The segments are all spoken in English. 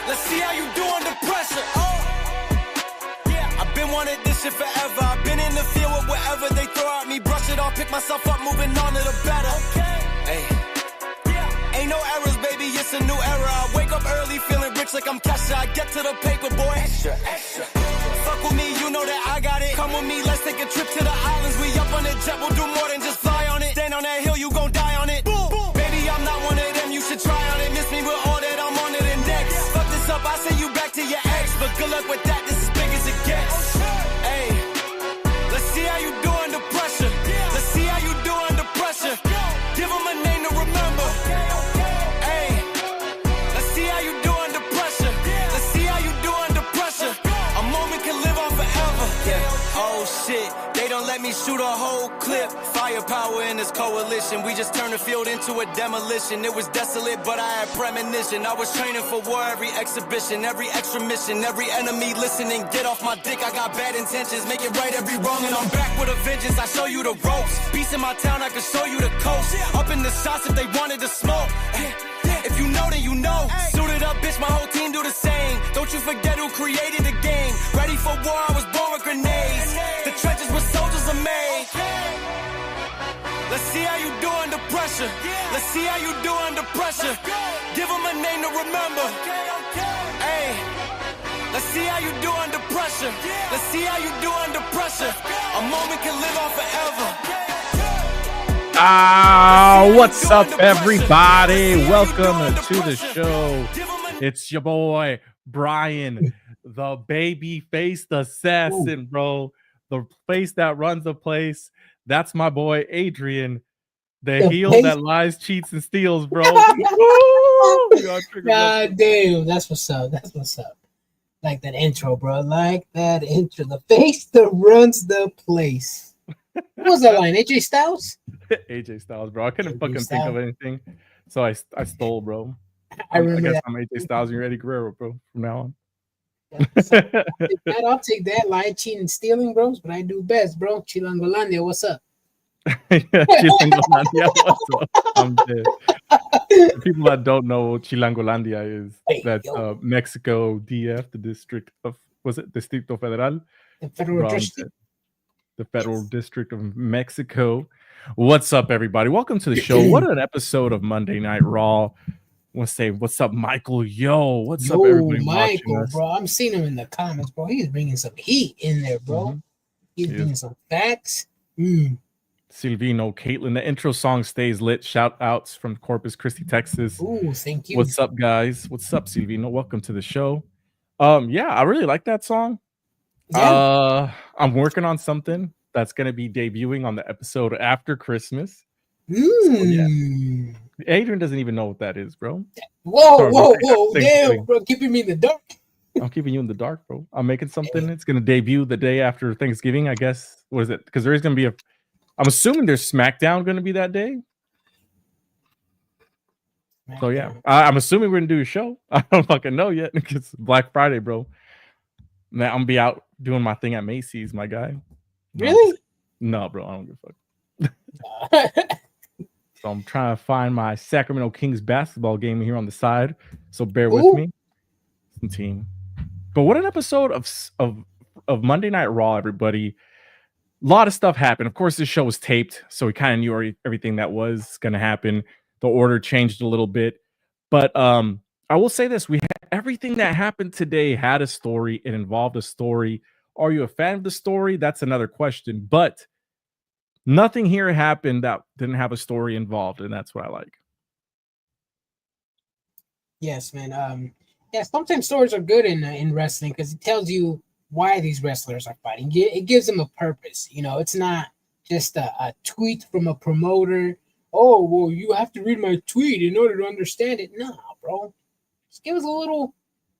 Let's see how you do under pressure. Oh, yeah. I've been wanting this shit forever. I've been in the field with whatever they throw at me. Brush it off, pick myself up, moving on to the better. Okay. Hey. Yeah. Ain't no errors, baby, it's a new era. I wake up early, feeling rich like I'm Kesha. I get to the paper, boy. Extra, extra. Fuck with me, you know that I got it. Come with me, let's take a trip to the islands. We up on the jet, we'll do more than just fly on it. Stand on that hill, you gon' die on it. Boom, boom. Baby, I'm not one of them, you should try on it. Miss me with all that, I'm on it and next. Yeah. Fuck this up, I send you back to your ex. But good luck with that, this is big as it gets. Hey, let's see how you do under pressure. Let's see how you do under pressure. Give them a name to remember. Hey, let's see how you do under pressure. Let's see how you do under pressure. A moment can live on forever. Yeah. Oh shit, they don't let me shoot a whole clip. Firepower in this coalition. We just turned the field into a demolition. It was desolate, but I had premonition. I was training for war every exhibition, every extra mission, every enemy listening. Get off my dick, I got bad intentions. Make it right every wrong, and I'm back with a vengeance. I show you the ropes. Peace in my town, I can show you the coast. Up in the shots if they wanted to smoke. If you know, then you know. Suited up, bitch, my whole team do the same. Don't you forget who created the game. Ready for war, I was born with grenades. The trenches where soldiers are made. Let's see how you do under pressure. Let's see how you do under pressure. Give them a name to remember. Hey, let's see how you do under pressure. Let's see how you do under pressure. A moment can live on forever. What's up, everybody? Welcome to the show. It's your boy Brian, the baby face, the assassin, bro, the face that runs the place. That's my boy Adrian, the heel that lies, cheats, and steals, bro. God damn, that's what's up. That's what's up. Like that intro, bro. Like that intro. The face that runs the place. What was that line? AJ Styles? AJ Styles, bro. I couldn't think of anything, so I stole, bro. I remember. I guess I'm AJ Styles and you're Eddie Guerrero, bro. From now on. I'll take that. Lying, cheating, and stealing, bros. But I do best, bro. Chilangolandia, what's up? Chilangolandia, what's up? I'm dead. The people that don't know what Chilangolandia is, that's Mexico DF, the district of, was it Distrito Federal? The federal district. The federal district of Mexico. What's up, everybody? Welcome to the show. What an episode of Monday Night Raw. I want to say, what's up, Michael? What's up, everybody? Michael, bro. I'm seeing him in the comments, bro. He's bringing some heat in there, bro. Mm-hmm. He's bringing some facts. Silvino, Caitlin, the intro song stays lit. Shout outs from Corpus Christi, Texas. Ooh, thank you. What's up, guys? What's up, Silvino? Welcome to the show. Yeah, I really like that song. Yeah. I'm working on something that's going to be debuting on the episode after Christmas. So, yeah. Adrian doesn't even know what that is, bro. Whoa. Damn, bro. Keeping me in the dark. I'm keeping you in the dark, bro. I'm making something. It's going to debut the day after Thanksgiving, I guess. What is it? Because there is going to be I'm assuming there's SmackDown going to be that day. So, yeah. I'm assuming we're going to do a show. I don't fucking know yet. It's Black Friday, bro. Man, I'm going to be out doing my thing at Macy's, my guy. Really? No, bro. I don't give a fuck. So I'm trying to find my Sacramento Kings basketball game here on the side. So bear with me. Some team. But what an episode of Monday Night Raw, everybody. A lot of stuff happened. Of course, this show was taped, so we kind of knew everything that was going to happen. The order changed a little bit. But I will say this. Everything that happened today had a story. It involved a story. Are you a fan of the story? That's another question. But nothing here happened that didn't have a story involved, and that's what I like. Yes, man. Yeah, sometimes stories are good in wrestling because it tells you why these wrestlers are fighting. It gives them a purpose. You know, it's not just a tweet from a promoter. Oh, well, you have to read my tweet in order to understand it. No, bro. Just give us a little.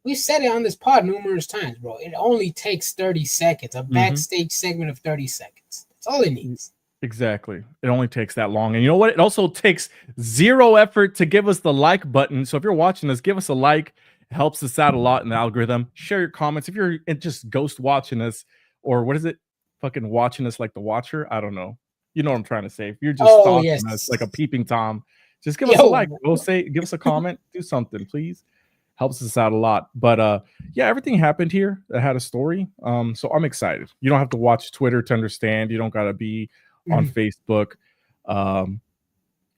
We've said it on this pod numerous times, bro. It only takes 30 seconds, a backstage segment of 30 seconds. That's all it needs. Exactly. It only takes that long. And you know what? It also takes zero effort to give us the like button. So if you're watching us, give us a like. It helps us out a lot in the algorithm. Share your comments. If you're just ghost watching us, or what is it? Fucking watching us like the Watcher? I don't know. You know what I'm trying to say. If you're just stalking us like a peeping Tom, just give us a like. Go give us a comment. Do something, please. helps us out a lot. But yeah, everything happened here that had a story. So I'm excited. You don't have to watch Twitter to understand. You don't gotta be on Facebook.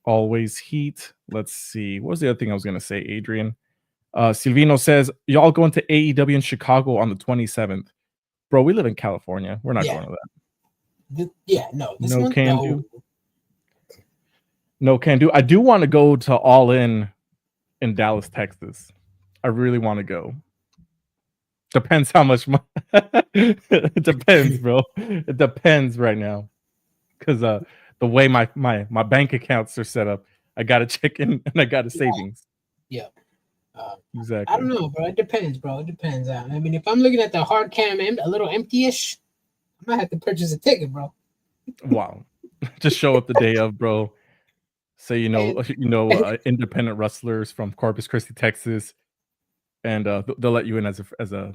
Always heat. Let's see. What was the other thing I was gonna say, Adrian? Silvino says, y'all going to AEW in Chicago on the 27th. Bro, we live in California. We're not going to that. This no one, can do. No can do. I do want to go to All In Dallas, Texas. I really want to go. Depends how much money. It depends, bro. It depends right now. Because the way my bank accounts are set up, I got a chicken and I got a savings. Yeah. Exactly. I don't know, bro. It depends, bro. It depends. I mean, if I'm looking at the hard cam a little empty-ish, I might have to purchase a ticket, bro. Wow. Just show up the day of, bro. Say, independent wrestlers from Corpus Christi, Texas, and they'll let you in as a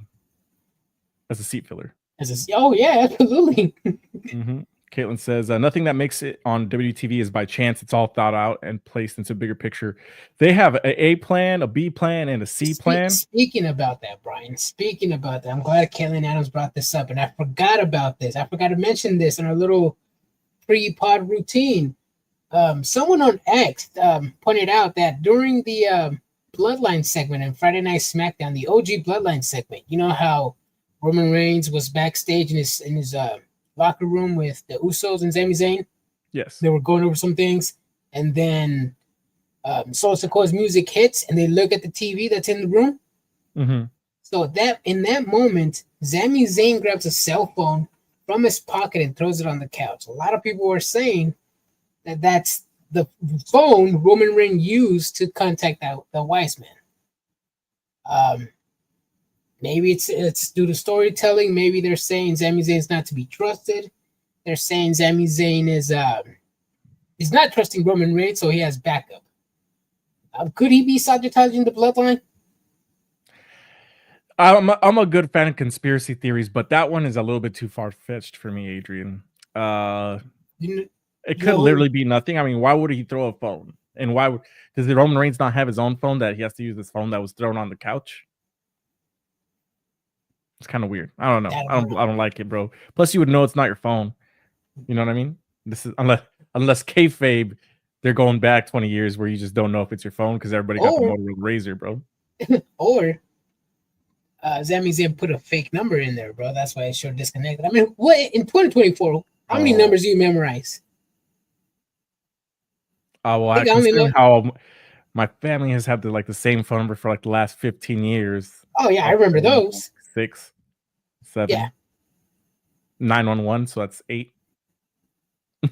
seat filler. Yeah, absolutely. Mm-hmm. Caitlin says, nothing that makes it on WTV is by chance. It's all thought out and placed into a bigger picture. They have a plan, a B plan, and a C plan. Speaking about that, Brian, I'm glad Caitlin Adams brought this up, and I forgot about this. I forgot to mention this in our little pre-pod routine. Someone on X pointed out that during the Bloodline segment in Friday Night SmackDown, the OG Bloodline segment, you know how Roman Reigns was backstage in his locker room with the Usos and Sami Zayn. Yes. They were going over some things, and then Solo Sikoa's music hits, and they look at the TV that's in the room. Mm-hmm. So that in that moment, Sami Zayn grabs a cell phone from his pocket and throws it on the couch. A lot of people were saying that that's the phone Roman Reigns used to contact the wise man. Maybe it's due to storytelling. Maybe they're saying Sami Zayn's not to be trusted. They're saying Sami Zayn is not trusting Roman Reigns, so he has backup. Could he be sabotaging the Bloodline? I'm a good fan of conspiracy theories, but that one is a little bit too far-fetched for me, Adrian. It could literally be nothing. I mean, why would he throw a phone? And does the Roman Reigns not have his own phone that he has to use this phone that was thrown on the couch? It's kind of weird. I don't know. I don't like it, bro. Plus, you would know it's not your phone. You know what I mean? This is unless kayfabe, they're going back 20 years where you just don't know if it's your phone because everybody got the Motorola Razr, bro. Or Sami Zayn put a fake number in there, bro. That's why it showed disconnected. I mean, what in 2024? How many numbers do you memorize? Well, I consider how my family has had the same phone number for the last 15 years. Oh yeah, I remember those. 6, 7, yeah, 911. So that's 8.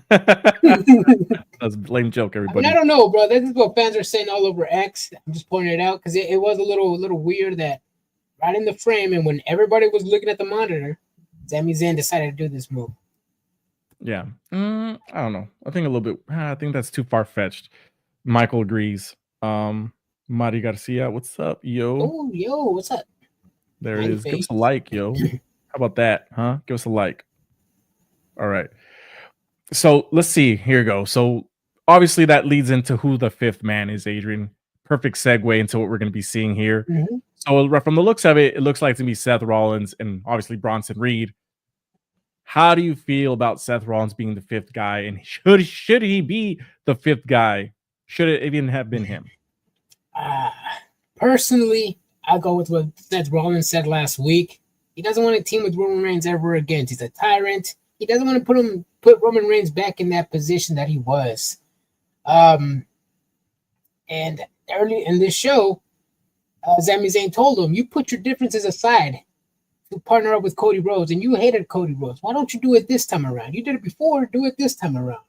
That's a lame joke, everybody. I don't know, bro. This is what fans are saying all over X. I'm just pointing it out because it was a little weird that right in the frame and when everybody was looking at the monitor, Sami Zayn decided to do this move. Yeah, I don't know. I think a little bit. I think that's too far fetched. Michael agrees. Mari Garcia, what's up, yo? Oh, yo, what's up? There it is. Give us a like, yo. How about that, huh? Give us a like. All right. So let's see. Here we go. So obviously that leads into who the fifth man is, Adrian. Perfect segue into what we're going to be seeing here. Mm-hmm. So from the looks of it, it looks like it's going to be Seth Rollins and obviously Bronson Reed. How do you feel about Seth Rollins being the fifth guy? And should he be the fifth guy? Should it even have been him? Personally, I'll go with what Seth Rollins said last week. He doesn't want to team with Roman Reigns ever again. He's a tyrant. He doesn't want to put Roman Reigns back in that position that he was. And early in this show, Sami Zayn told him, you put your differences aside to partner up with Cody Rhodes, and you hated Cody Rhodes. Why don't you do it this time around? You did it before, do it this time around.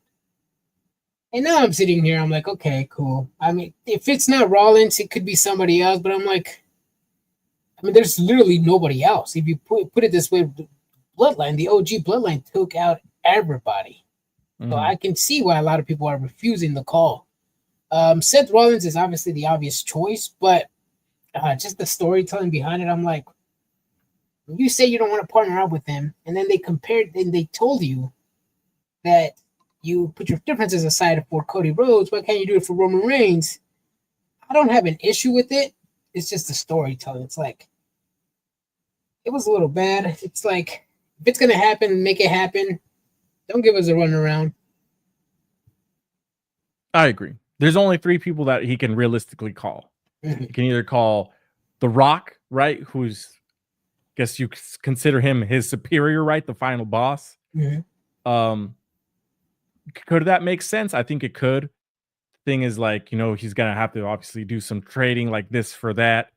And now I'm sitting here, I'm like, okay, cool. I mean, if it's not Rollins, it could be somebody else, but I'm like, I mean, there's literally nobody else. If you put it this way, the Bloodline, the OG Bloodline took out everybody. Mm-hmm. So I can see why a lot of people are refusing the call. Seth Rollins is obviously the obvious choice, but just the storytelling behind it, I'm like, when you say you don't want to partner up with him, and then they told you that you put your differences aside for Cody Rhodes, why can't you do it for Roman Reigns? I don't have an issue with it. it's just the storytelling. It's like it was a little bad. It's like if it's gonna happen, make it happen. Don't give us a run around. I agree. There's only 3 people that he can realistically call. Mm-hmm. You can either call The Rock, right? Who's, guess you consider him his superior, right? The final boss. Mm-hmm. Could that make sense? I think it could. Thing is, like, you know, he's gonna have to obviously do some trading like this for that.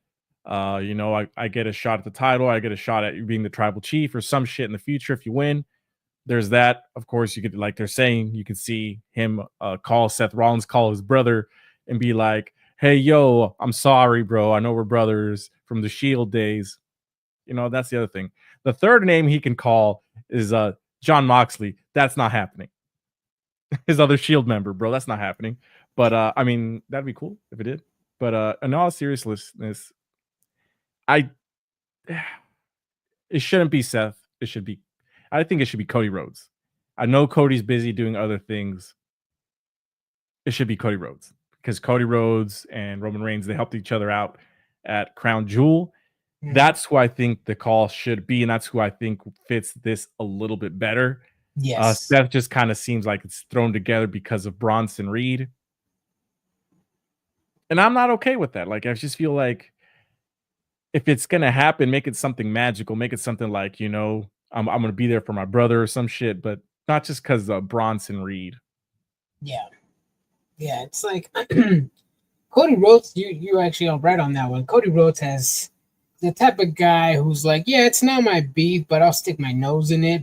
You know, I get a shot at the title, I get a shot at you being the tribal chief or some shit in the future if you win. There's that. Of course, you could, like they're saying, you could see him call Seth Rollins, call his brother, and be like, "Hey, yo, I'm sorry, bro. I know we're brothers from the Shield days." You know, that's the other thing. The third name he can call is John Moxley. That's not happening. His other Shield member, bro. That's not happening. But I mean, that'd be cool if it did. But in all seriousness, it shouldn't be Seth. I think it should be Cody Rhodes. I know Cody's busy doing other things. It should be Cody Rhodes because Cody Rhodes and Roman Reigns, they helped each other out at Crown Jewel. Mm-hmm. That's who I think the call should be, and that's who I think fits this a little bit better. Yes. Seth just kind of seems like it's thrown together because of Bronson Reed. And I'm not okay with that. Like, I just feel like if it's going to happen, make it something magical. Make it something like, you know, I'm going to be there for my brother or some shit, but not just because of Bronson Reed. Yeah. Yeah, it's like Cody Rhodes, you actually are right on that one. Cody Rhodes has the type of guy who's like, yeah, it's not my beef, but I'll stick my nose in it.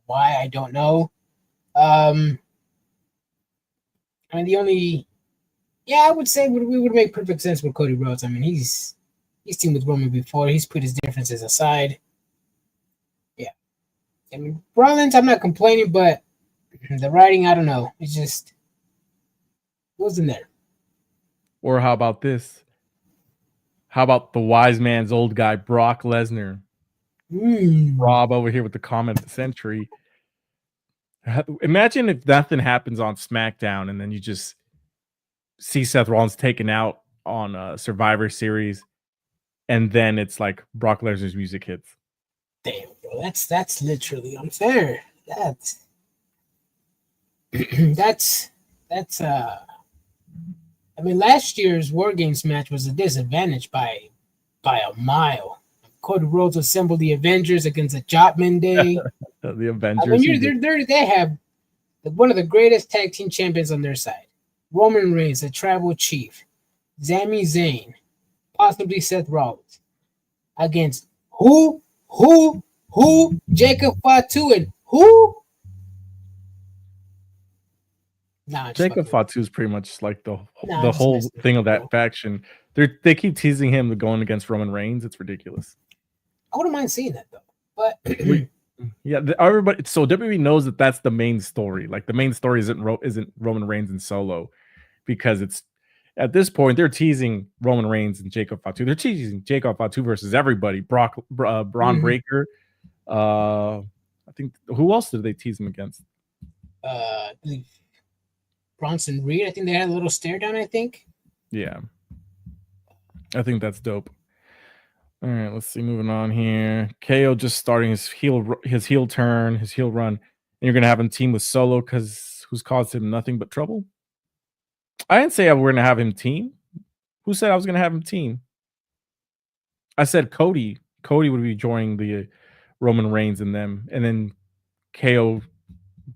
Why, I don't know. I mean, I would say we would make perfect sense with Cody Rhodes. I mean, he's teamed with Roman before. He's put his differences aside. Yeah. I mean, Rollins, I'm not complaining, but the writing, I don't know. It's just wasn't there. Or how about this? How about the wise man's old guy, Brock Lesnar? Rob over here with the comment of the century. Imagine if nothing happens on SmackDown and then you just see Seth Rollins taken out on Survivor Series, and then it's like Brock Lesnar's music hits. Damn, bro, that's literally unfair. That's I mean, last year's WarGames match was a disadvantage by a mile. Cody Rhodes assembled the Avengers against the Jotman Day. The Avengers. I mean, they have one of the greatest tag team champions on their side. Roman Reigns, the tribal chief. Sami Zayn, possibly Seth Rollins. Against who? Jacob Fatu and who? Nah, Jacob Fatu is pretty much like the whole thing of that faction. They keep teasing him going against Roman Reigns. It's ridiculous. I wouldn't mind seeing that though, but yeah, everybody. So WWE knows that that's the main story. Like the main story isn't Roman Reigns and Solo, because it's at this point they're teasing Roman Reigns and Jacob Fatu. They're teasing Jacob Fatu versus everybody. Braun Breaker. I think who else did they tease him against? I believe Bronson Reed. I think they had a little stare down. I think. Yeah, I think that's dope. All right, let's see. Moving on here. KO just starting his heel turn, his heel run, and you're gonna have him team with Solo because who's caused him nothing but trouble. I didn't say we're gonna have him team. Who said I was gonna have him team? I said Cody. Cody would be joining the Roman Reigns and them, and then KO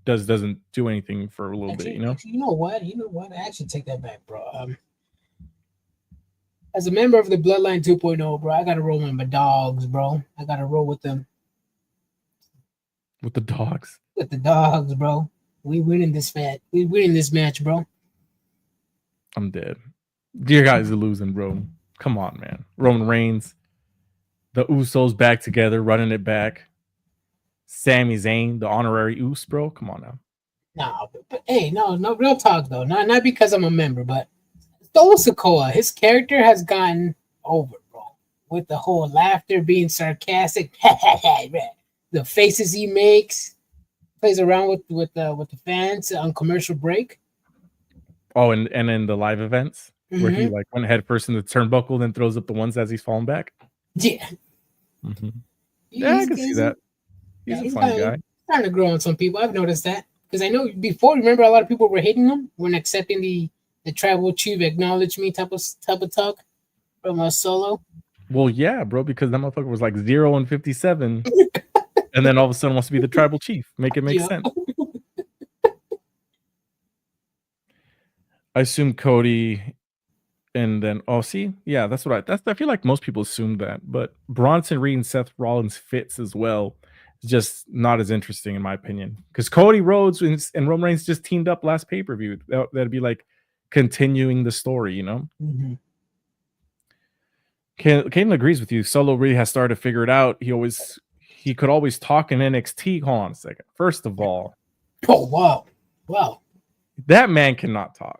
doesn't do anything for a little bit. You know. You know what? I actually take that back, bro. As a member of the Bloodline 2.0, bro, I gotta roll with my dogs, bro. I gotta roll with them. With the dogs? With the dogs, bro. We winning this match, bro. I'm dead. Dear guys are losing, bro. Come on, man. Roman Reigns. The Usos back together, running it back. Sami Zayn, the honorary Us, bro. Come on now. Nah, but hey, no, real talk though. Not because I'm a member, but Solo Sikoa, his character has gotten over, bro. With the whole laughter, being sarcastic, the faces he makes, plays around with the fans on commercial break. Oh, and in the live events. where he like went head first in the turnbuckle, then throws up the ones as he's falling back. Yeah. Yeah, I can see that. He's a fun guy. Trying to grow on some people. I've noticed that because I know before. Remember, a lot of people were hating him when accepting the tribal chief acknowledge me type of talk from Solo. Well, yeah, bro, because that motherfucker was like 0-57, and then all of a sudden wants to be the tribal chief. Make it make sense. I assume Cody, and then that's what I feel like most people assume that, but Bronson Reed and Seth Rollins fits as well. It's just not as interesting in my opinion, because Cody Rhodes and Roman Reigns just teamed up last pay-per-view. That'd be like continuing the story, you know. Caden agrees with you. Solo really has started to figure it out. He could always talk in NXT. Hold on a second. First of all, wow, that man cannot talk.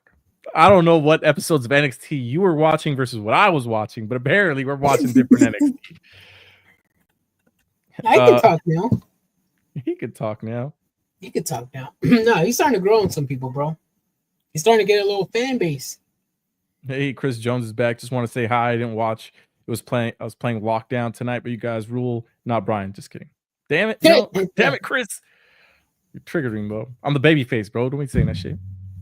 I don't know what episodes of NXT you were watching versus what I was watching, but apparently we're watching different NXT. I can talk now. He could talk now. No, he's starting to grow on some people, bro. He's starting to get a little fan base. Hey, Chris Jones is back. Just want to say hi. I didn't watch. I was playing Lockdown tonight, but you guys rule. Not Brian. Just kidding. Damn it. No. Damn it, Chris. You're triggering, bro. I'm the baby face, bro. Don't be saying that shit.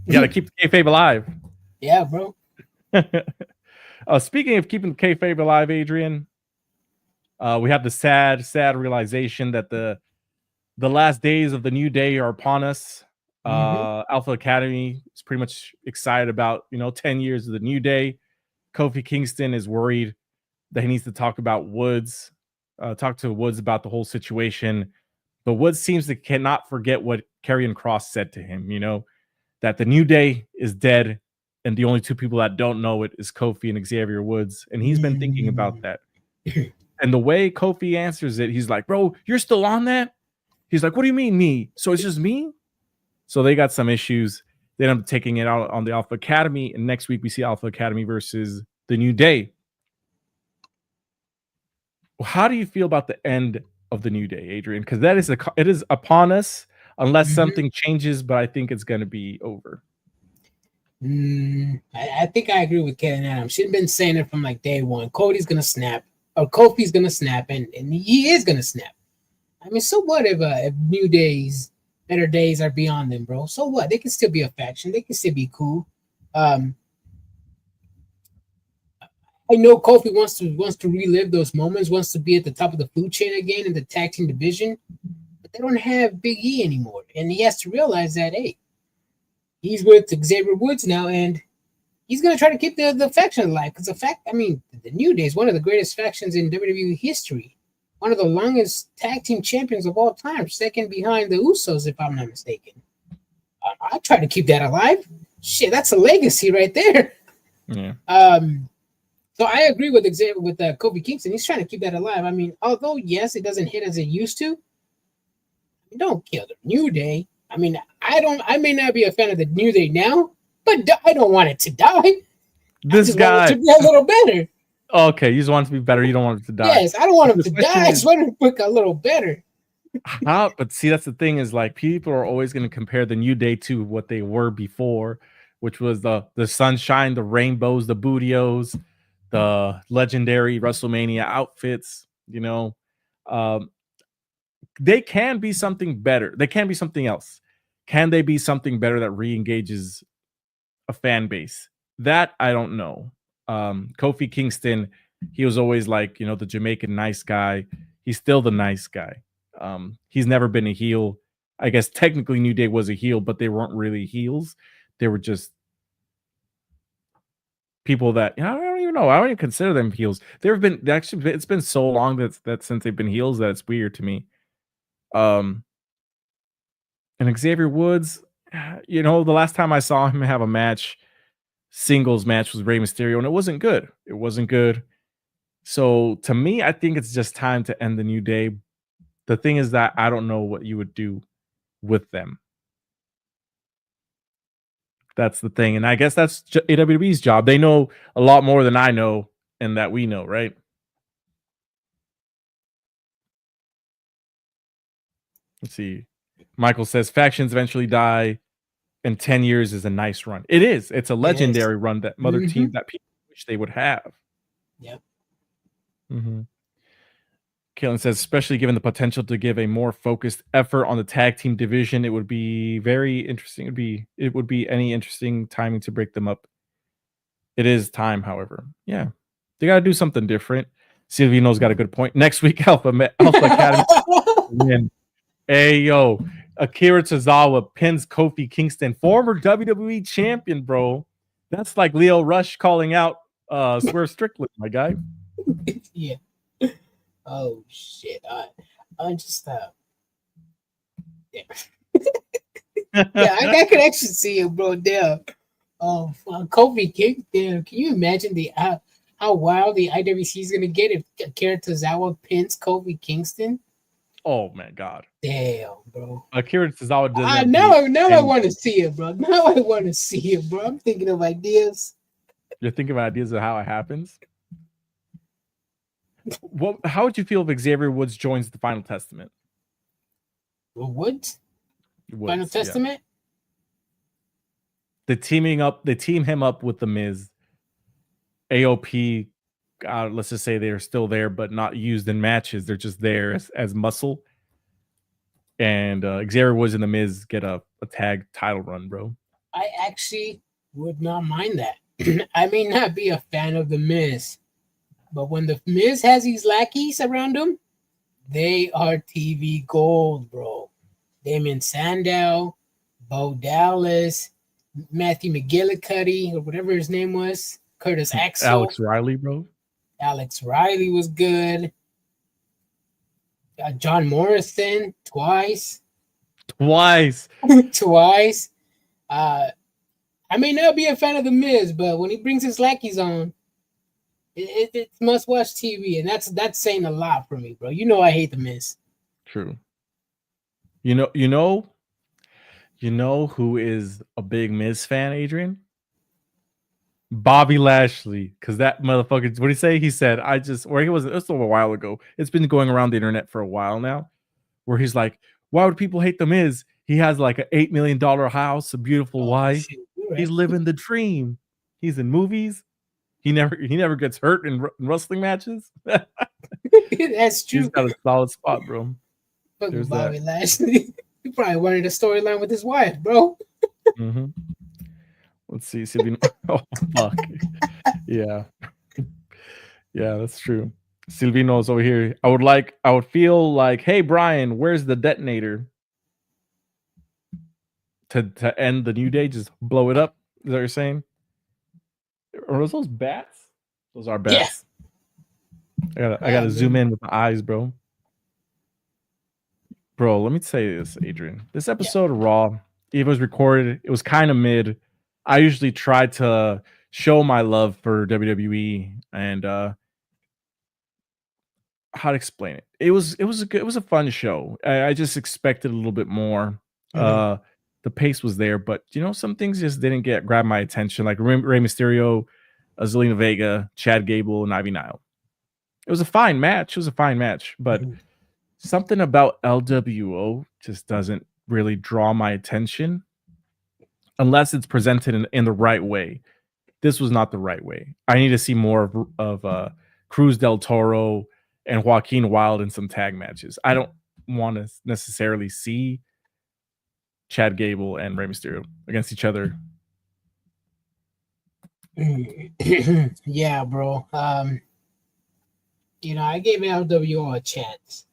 You got to keep the kayfabe alive. Yeah, bro. Speaking of keeping the kayfabe alive, Adrian, we have the sad realization that the last days of the new day are upon us. Alpha Academy is pretty much excited about 10 years of the new day. Kofi Kingston is worried that he needs to talk to Woods about the whole situation, but Woods seems to cannot forget what Karrion Kross said to him, that the new day is dead, and the only two people that don't know it is Kofi and Xavier Woods, and he's been thinking about that. And the way Kofi answers it, he's like, bro, you're still on that? He's like, what do you mean me? So it's just me? So they got some issues. They end up taking it out on the Alpha Academy, and next week we see Alpha Academy versus the New Day. How do you feel about the end of the New Day, Adrian? Because it is upon us, unless something changes, but I think it's going to be over. I think I agree with Ken Adams. She's been saying it from like day one. Cody's going to snap, or Kofi's going to snap, and he is going to snap. I mean, so what if New Day's better days are beyond them, bro? So what? They can still be a faction. They can still be cool. I know Kofi wants to relive those moments, wants to be at the top of the food chain again in the tag team division, but they don't have Big E anymore, and he has to realize that, hey, he's with Xavier Woods now, and he's gonna try to keep the faction alive. Because the New Day is one of the greatest factions in WWE history, one of the longest tag team champions of all time, second behind the Usos, if I'm not mistaken. I try to keep that alive. Shit, that's a legacy right there. Yeah. So I agree with Kofi Kingston. He's trying to keep that alive. I mean, although yes, it doesn't hit as it used to. Don't kill the New Day. I mean, I may not be a fan of the New Day now, but I don't want it to die. This guy want it to be a little better. Okay, you just want it to be better. You don't want it to die. Yes, I don't want him to die. I just want him to look a little better. But see, that's the thing is like people are always going to compare the New Day to what they were before, which was the sunshine, the rainbows, the bootios, the legendary WrestleMania outfits. They can be something better. They can be something else. Can they be something better that re-engages a fan base? That I don't know. Kofi Kingston, he was always like, the Jamaican nice guy. He's still the nice guy. He's never been a heel. I guess technically New Day was a heel, but they weren't really heels. They were just people that I don't even know. I don't even consider them heels. It's been so long that since they've been heels that it's weird to me. And Xavier Woods, the last time I saw him have a singles match was Rey Mysterio, and it wasn't good. It wasn't good. So to me, I think it's just time to end the New Day. The thing is that I don't know what you would do with them. That's the thing. And I guess that's AWWE's job. They know a lot more than I know and that we know, right? Let's see. Michael says factions eventually die. And 10 years is a nice run. It is. It's a legendary run that other teams that people wish they would have. Yep. Mm-hmm. Caitlin says, especially given the potential to give a more focused effort on the tag team division, it would be very interesting. It would be any interesting timing to break them up. It is time, however. Yeah. They got to do something different. Silvino's got a good point. Next week, Alpha Academy. Hey, yo. Akira Tozawa pins Kofi Kingston, former WWE champion, bro. That's like Leo Rush calling out Swerve Strickland, my guy. Yeah. Oh shit! I just yeah. Yeah, I could actually see it, bro. Damn. Oh, Kofi Kingston. Can you imagine how wild the IWC is gonna get if Akira Tozawa pins Kofi Kingston? Oh my god. Damn, bro. Akira Tozawa does now I want to see it, bro. Now I want to see it, bro. I'm thinking of ideas. You're thinking of ideas of how it happens? How would you feel if Xavier Woods joins the Final Testament? Woods? Final Testament? Yeah. They team him up with The Miz. AOP, let's just say they're still there, but not used in matches. They're just there as muscle. And Xavier Woods and The Miz get a tag title run, bro. I actually would not mind that. I may not be a fan of The Miz, but when The Miz has these lackeys around him, they are TV gold, bro. Damon Sandow, Bo Dallas, Matthew McGillicuddy, or whatever his name was, Curtis Axel. Alex Riley, bro. Alex Riley was good. John Morrison, twice. Twice. I may not be a fan of The Miz, but when he brings his lackeys on, it's must-watch TV, and that's saying a lot for me, bro. You know I hate The Miz. True. You know who is a big Miz fan, Adrian? Bobby Lashley, because that motherfucker. What did he say? He said, it was a while ago. It's been going around the internet for a while now, where he's like, why would people hate The Miz? He has like an $8 million house, a beautiful wife. Right. He's living the dream. He's in movies. He never gets hurt in wrestling matches. That's true. He's got a solid spot, bro. Fucking Bobby Lashley. He probably wanted a storyline with his wife, bro. Mm-hmm. Let's see. Oh, fuck. Yeah. Yeah, that's true. Silvino's over here. I would feel like, hey, Brian, where's the detonator? To end the New Day, just blow it up. Is that what you're saying? Or are those bats? Those are bats. Yeah. I gotta zoom in with my eyes, bro. Bro, let me say this, Adrian. This episode of Raw, it was recorded. It was kind of mid. I usually try to show my love for WWE and how to explain it. It was a fun show. I just expected a little bit more. Mm-hmm. The pace was there, but some things just didn't grab my attention, like Rey Mysterio, Zelina Vega, Chad Gable, and Ivy Nile. It was a fine match. But something about LWO just doesn't really draw my attention unless it's presented in the right way. This was not the right way. I need to see more of Cruz del Toro and Joaquin Wilde in some tag matches. I don't want to necessarily see Chad Gable and Rey Mysterio against each other. Yeah, bro. I gave LWO a chance.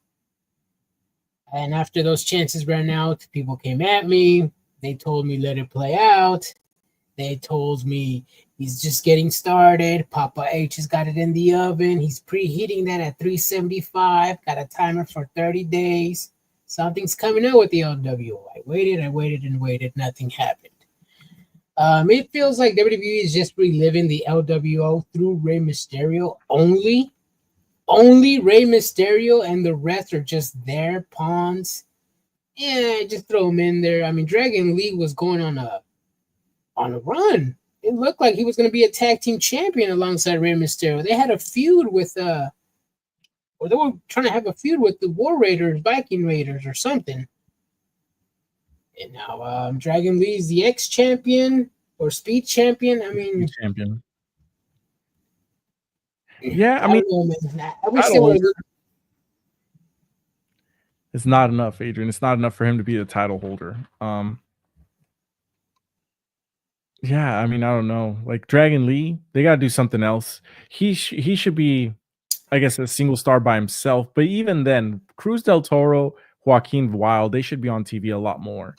And after those chances ran out, people came at me. They told me let it play out. They told me he's just getting started. Papa H has got it in the oven. He's preheating that at 375. Got a timer for 30 days. Something's coming out with the LWO. I waited. Nothing happened. It feels like WWE is just reliving the LWO through Rey Mysterio only. Only Rey Mysterio and the rest are just their pawns. Yeah, just throw them in there. I mean, Dragon Lee was going on a run. It looked like he was going to be a tag team champion alongside Rey Mysterio. They had a feud with or they were trying to have a feud with the War Raiders, Viking Raiders, or something. And now Dragon Lee's the X champion or Speed champion. I mean, champion. Yeah, I mean, I wish they were. It's not enough, Adrian. It's not enough for him to be the title holder. Yeah, I mean, I don't know. Like Dragon Lee, they got to do something else. He should be, I guess, a single star by himself. But even then, Cruz del Toro, Joaquin Wild, they should be on TV a lot more.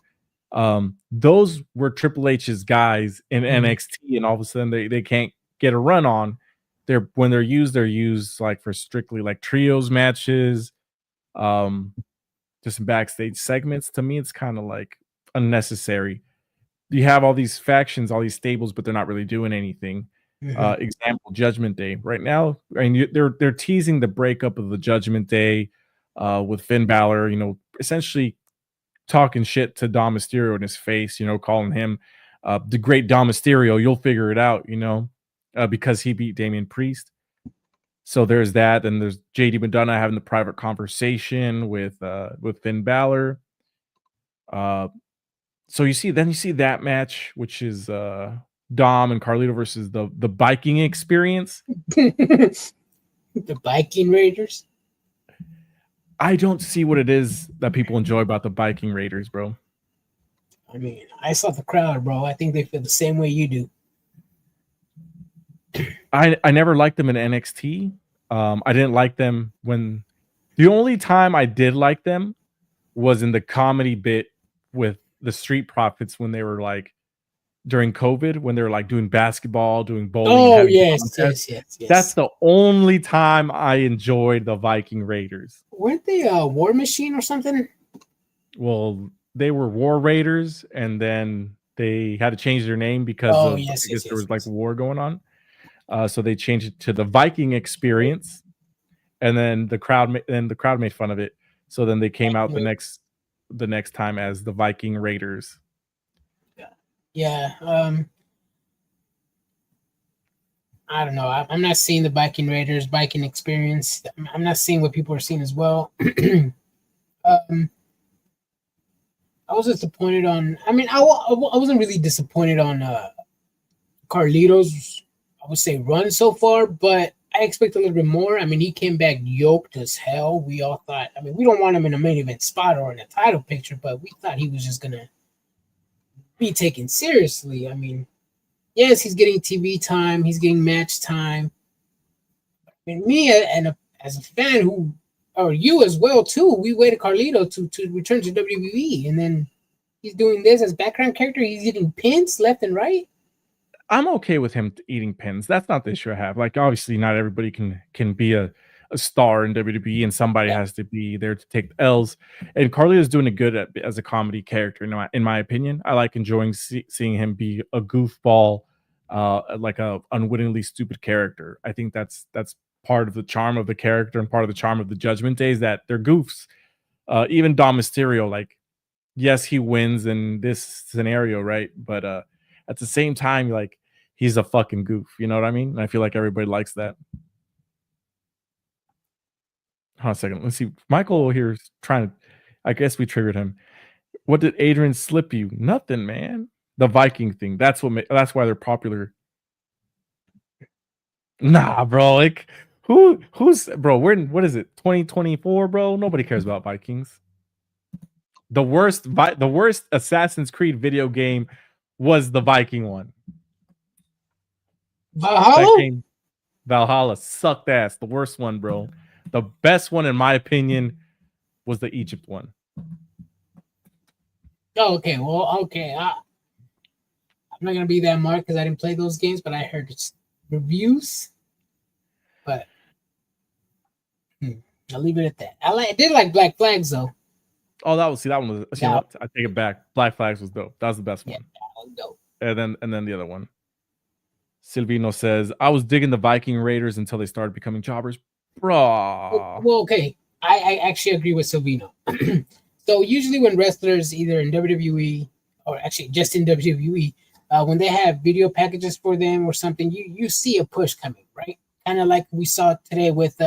Those were Triple H's guys in NXT, and all of a sudden they can't get a run on. When they're used like for strictly like trios matches, just backstage segments. To me, it's kind of like unnecessary. You have all these factions, all these stables, but they're not really doing anything. Example, Judgment Day. Right now, I mean, they're teasing the breakup of the Judgment Day with Finn Balor, essentially talking shit to Dom Mysterio in his face, calling him the great Dom Mysterio. You'll figure it out, because he beat Damian Priest. So there's that, and there's JD McDonough having the private conversation with Finn Balor. So you see that match, which is Dom and Carlito versus the Viking Experience. The Viking Raiders. I don't see what it is that people enjoy about the Viking Raiders, bro. I mean, I saw the crowd, bro. I think they feel the same way you do. I never liked them in NXT. I didn't like them when the only time I did like them was in the comedy bit with the Street Profits when they were like during COVID, when they were like doing basketball, doing bowling. Oh, yes. That's the only time I enjoyed the Viking Raiders. Weren't they a War Machine or something? Well, they were War Raiders, and then they had to change their name because there was like war going on. So they changed it to the Viking Experience, and then the crowd made fun of it. So then they came out the next time as the Viking Raiders. Yeah. I don't know. I'm not seeing the Viking Raiders, Viking Experience. I'm not seeing what people are seeing as well. I was disappointed on. I mean, I wasn't really disappointed on Carlito's, I would say, run so far, but I expect a little bit more. I mean, he came back yoked as hell. We all thought, I mean, we don't want him in a main event spot or in a title picture, but we thought he was just going to be taken seriously. I mean, yes, he's getting TV time. He's getting match time. I mean, me as a fan or you as well, too, we waited Carlito to return to WWE, and then he's doing this as background character. He's getting pins left and right. I'm okay with him eating pins. That's not the issue I have. Like, obviously, not everybody can be a star in WWE, and somebody has to be there to take the L's. And Carlito's doing it good as a comedy character, in my opinion. I like enjoying seeing him be a goofball, like a unwittingly stupid character. I think that's part of the charm of the character and part of the charm of the Judgment Day is that they're goofs. Even Dom Mysterio, like, yes, he wins in this scenario, right? But at the same time, like, he's a fucking goof. You know what I mean? And I feel like everybody likes that. Hold on a second. Let's see. Michael here is trying to. I guess we triggered him. What did Adrian slip you? Nothing, man. The Viking thing. That's why they're popular. Nah, bro. Like, who's bro? What is it? 2024, bro. Nobody cares about Vikings. The worst Assassin's Creed video game was the Viking one. Valhalla sucked ass. The worst one, bro. The best one, in my opinion, was the Egypt one. Oh, okay. Well, okay. I'm not gonna be that marked because I didn't play those games, but I heard reviews. But I'll leave it at that. I did like Black Flags though. Oh, that one was. You know what? I take it back. Black Flags was dope. That was the best one. Yeah, that was dope. And then the other one. Silvino says, I was digging the Viking Raiders until they started becoming jobbers. Bro. Well, okay. I actually agree with Silvino. So usually when wrestlers either in WWE or actually just in WWE, when they have video packages for them or something, you see a push coming, right? Kind of like we saw today with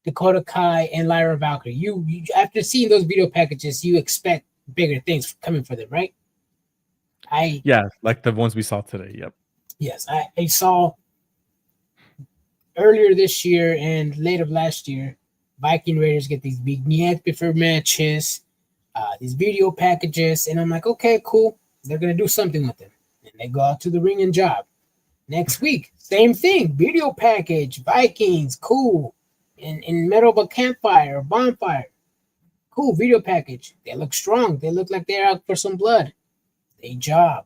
Dakota Kai and Lyra Valkyrie. You after seeing those video packages, you expect bigger things coming for them, right? Yeah, like the ones we saw today. Yep. Yes, I saw earlier this year and late of last year, Viking Raiders get these vignettes before matches, these video packages, and I'm like, okay, cool. They're gonna do something with them, and they go out to the ring and job. Next week, same thing, video package, Vikings, cool, in middle of a campfire or bonfire, cool video package. They look strong. They look like they're out for some blood. They job.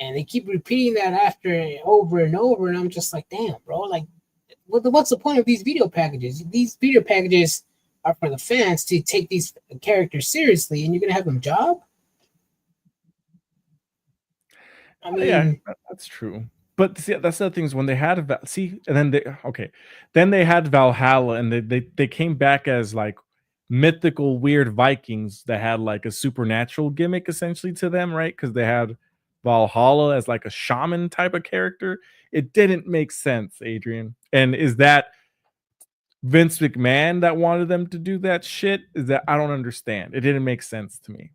And they keep repeating that after over and over, and I'm just like, damn, bro, like, what's the point of these video packages? These video packages are for the fans to take these characters seriously, and you're gonna have them job. I mean, yeah, that's true. But see, that's the other thing is when they had and then they had Valhalla, and they came back as like mythical weird Vikings that had like a supernatural gimmick essentially to them, right? Because they had Valhalla as like a shaman type of character. It didn't make sense, Adrian. And is that Vince McMahon that wanted them to do that shit? Is that I don't understand. It didn't make sense to me.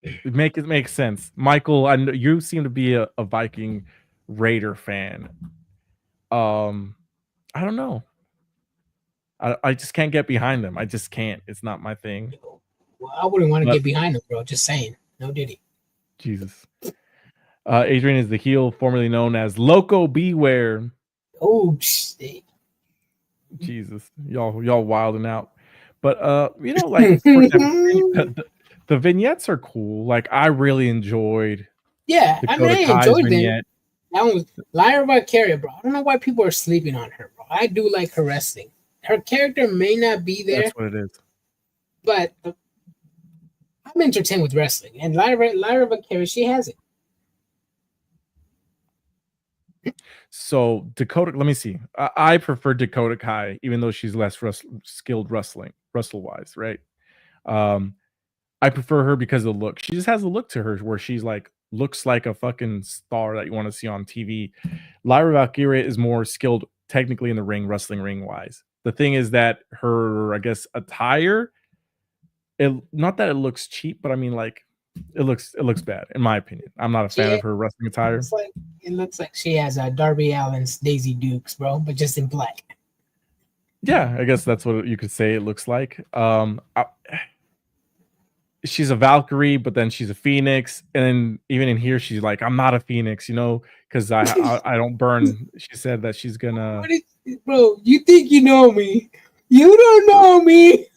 It makes sense. Michael, I know you seem to be a Viking Raider fan. I don't know. I just can't get behind them. I just can't. It's not my thing. well, I wouldn't want to get behind them, bro. Just saying. No diddy. Jesus. Adrian is the heel formerly known as Loco Beware. Oh, shit. Jesus. Y'all wilding out. But like for example, the vignettes are cool. Like I really enjoyed. Yeah, I mean, I enjoyed vignette. them. That was Lyra Valkyria, bro. I don't know why people are sleeping on her, bro. I do like her wrestling. Her character may not be there. That's what it is. But I'm entertained with wrestling, and Lyra Valkyria, she has it. So Dakota, let me see. I prefer Dakota Kai, even though she's less skilled wrestle-wise, right? I prefer her because of the look. She just has a look to her where she's like looks like a fucking star that you want to see on TV. Lyra Valkyria is more skilled technically in the ring, wrestling ring wise. The thing is that her, I guess, attire, not that it looks cheap, but I mean like it looks bad in my opinion. I'm not a fan of her wrestling attire. It looks like she has Darby Allin's Daisy Dukes, bro, but just in black. Yeah, I guess that's what you could say it looks like. She's a Valkyrie, but then she's a Phoenix, and then even in here, she's like, "I'm not a Phoenix," because I don't burn. She said that she's gonna. Bro, you think you know me? You don't know me.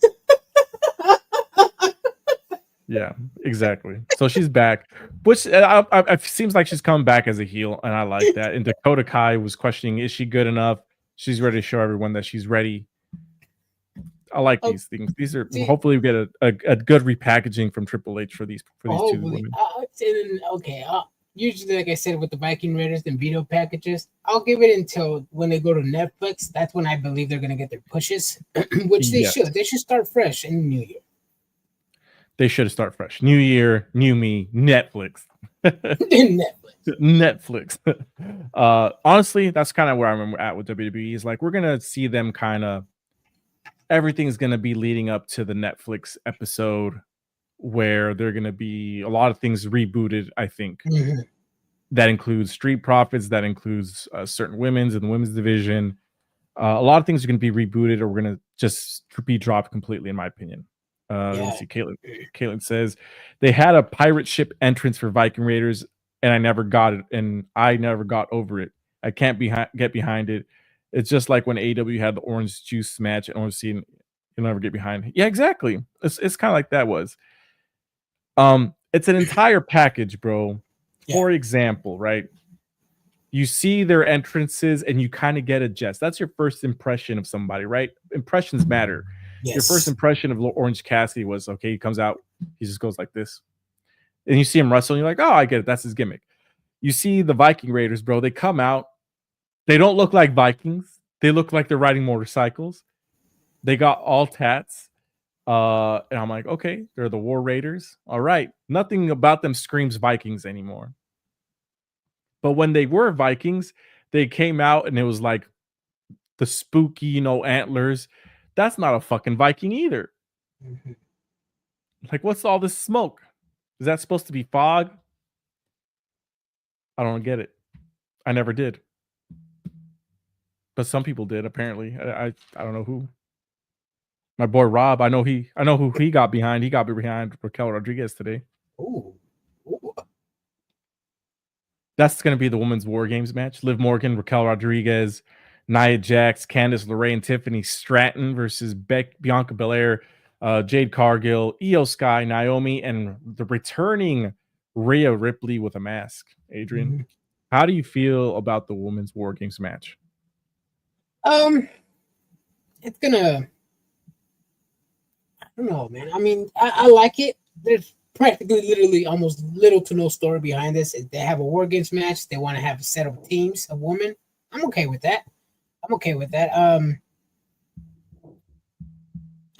Yeah, exactly. So she's back, which it seems like she's coming back as a heel, and I like that. And Dakota Kai was questioning, is she good enough? She's ready to show everyone that she's ready. I like these things. These are hopefully we get a good repackaging from Triple H for these two women. Usually, like I said, with the Viking Raiders and video packages, I'll give it until when they go to Netflix. That's when I believe they're going to get their pushes, which they should. They should start fresh in the new year. They should start fresh. New year, new me, Netflix. Netflix. Honestly, that's kind of where I'm at with WWE. Is like we're gonna see them kind of. Everything's gonna be leading up to the Netflix episode where they're gonna be a lot of things rebooted. I think that includes Street Profits. That includes certain women's and the women's division. A lot of things are gonna be rebooted, or we're gonna just be dropped completely, in my opinion. Let me see. Caitlin says they had a pirate ship entrance for Viking Raiders, and I never got it, and I never got over it. I can't get behind it. It's just like when AEW had the orange juice match and orange scene, you'll never get behind it. Yeah, exactly. It's kind of like that was. It's an entire package, bro. Yeah. For example, right? You see their entrances and you kind of get a jest. That's your first impression of somebody, right? Impressions matter. Yes. Your first impression of Orange Cassidy was, okay, he comes out, he just goes like this. And you see him wrestle, and you're like, oh, I get it. That's his gimmick. You see the Viking Raiders, bro. They come out. They don't look like Vikings. They look like they're riding motorcycles. They got all tats. And I'm like, okay, they're the War Raiders. All right. Nothing about them screams Vikings anymore. But when they were Vikings, they came out, and it was like the spooky, antlers. That's not a fucking Viking either. Mhm. Like, what's all this smoke? Is that supposed to be fog? I don't get it. I never did. But some people did, apparently. I don't know who. My boy Rob, I know who he got behind. He got behind Raquel Rodriguez today. Ooh. Ooh. That's going to be the women's War Games match. Liv Morgan, Raquel Rodriguez, Nia Jax, Candice LeRae, Tiffany Stratton versus Bianca Belair, Jade Cargill, Io Sky, Naomi, and the returning Rhea Ripley with a mask. Adrian, how do you feel about the women's War Games match? It's gonna. I don't know, man. I mean, I like it. There's practically, literally, almost little to no story behind this. If they have a War Games match, they want to have a set of teams of women. I'm okay with that.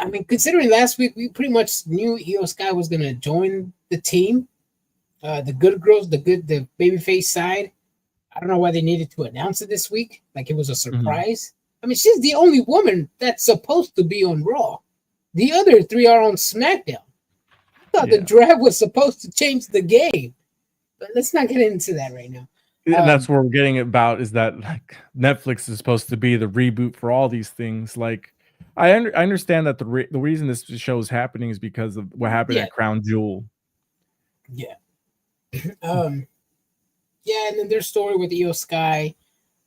I mean, considering last week we pretty much knew Io Sky was gonna join the team, the good girls, the babyface side. I don't know why they needed to announce it this week, like it was a surprise. I mean, she's the only woman that's supposed to be on Raw. The other three are on SmackDown. I thought the draft was supposed to change the game, but let's not get into that right now. And that's what we're getting about, is that like Netflix is supposed to be the reboot for all these things. Like, I understand that the reason this show is happening is because of what happened at Crown Jewel. Yeah. And then their story with Io Sky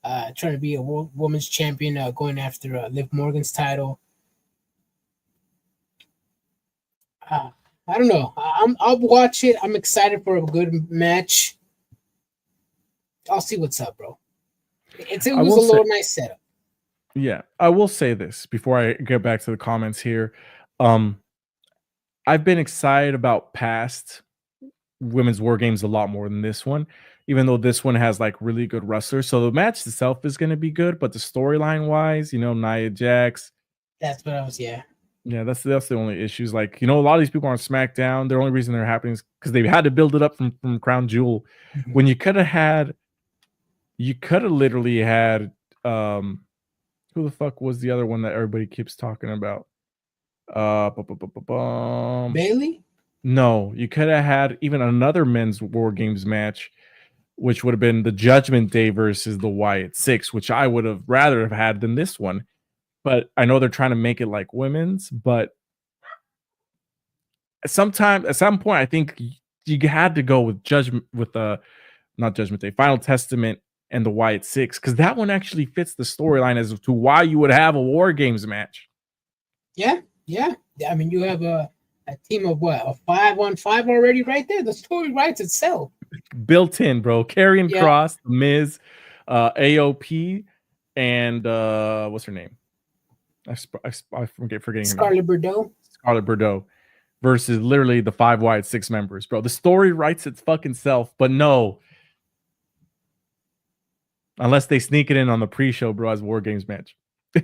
trying to be a women's champion, going after Liv Morgan's title. I don't know. I'll watch it. I'm excited for a good match. I'll see what's up, bro. It was a little nice setup. Yeah, I will say this before I get back to the comments here. I've been excited about past women's War Games a lot more than this one, even though this one has like really good wrestlers. So the match itself is going to be good, but the storyline wise, Nia Jax. That's what I was, Yeah, that's the only issues. Like, a lot of these people on SmackDown, the only reason they're happening is because they had to build it up from Crown Jewel. When you could have literally had who the fuck was the other one that everybody keeps talking about? Bailey? No, you could have had even another men's War Games match, which would have been the Judgment Day versus the Wyatt Six, which I would have rather have had than this one. But I know they're trying to make it like women's, but at some point, I think you had to go with not Judgment Day, Final Testament and the Wyatt Six, because that one actually fits the storyline as to why you would have a War Games match. Yeah. I mean, you have a team of what, a 5-on-5 already right there. The story writes itself. Built in, bro. Karrion Kross, The Miz, AOP, and what's her name? I forgetting Scarlett Bordeaux. Scarlett Bordeaux versus literally the 5 Wyatt Six members, bro. The story writes its fucking self, but no. Unless they sneak it in on the pre-show, bro, as War Games match. They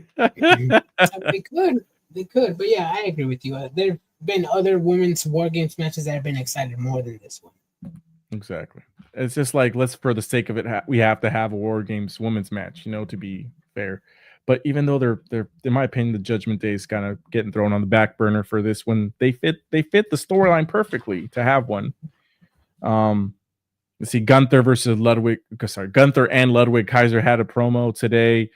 could, but yeah, I agree with you. There have been other women's War Games matches that have been excited more than this one. Exactly. It's just like, for the sake of it, we have to have a War Games women's match, to be fair. But even though they're in my opinion, the Judgment Day is kind of getting thrown on the back burner for this one, they fit the storyline perfectly to have one. Let's see, Gunther versus Ludwig. Sorry, Gunther and Ludwig Kaiser had a promo today.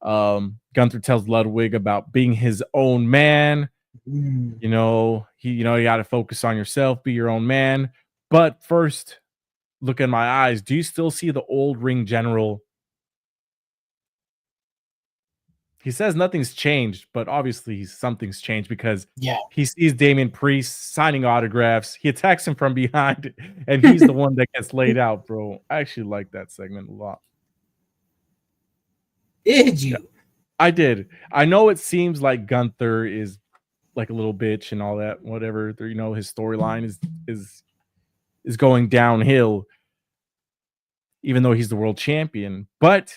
Gunther tells Ludwig about being his own man. You got to focus on yourself, be your own man. But first, look in my eyes. Do you still see the old ring general? He says nothing's changed, but obviously something's changed because he sees Damian Priest signing autographs. He attacks him from behind, and he's the one that gets laid out, bro. I actually like that segment a lot. Did you? Yeah, I did. I know it seems like Gunther is like a little bitch and all that, whatever. His storyline is going downhill, even though he's the world champion. But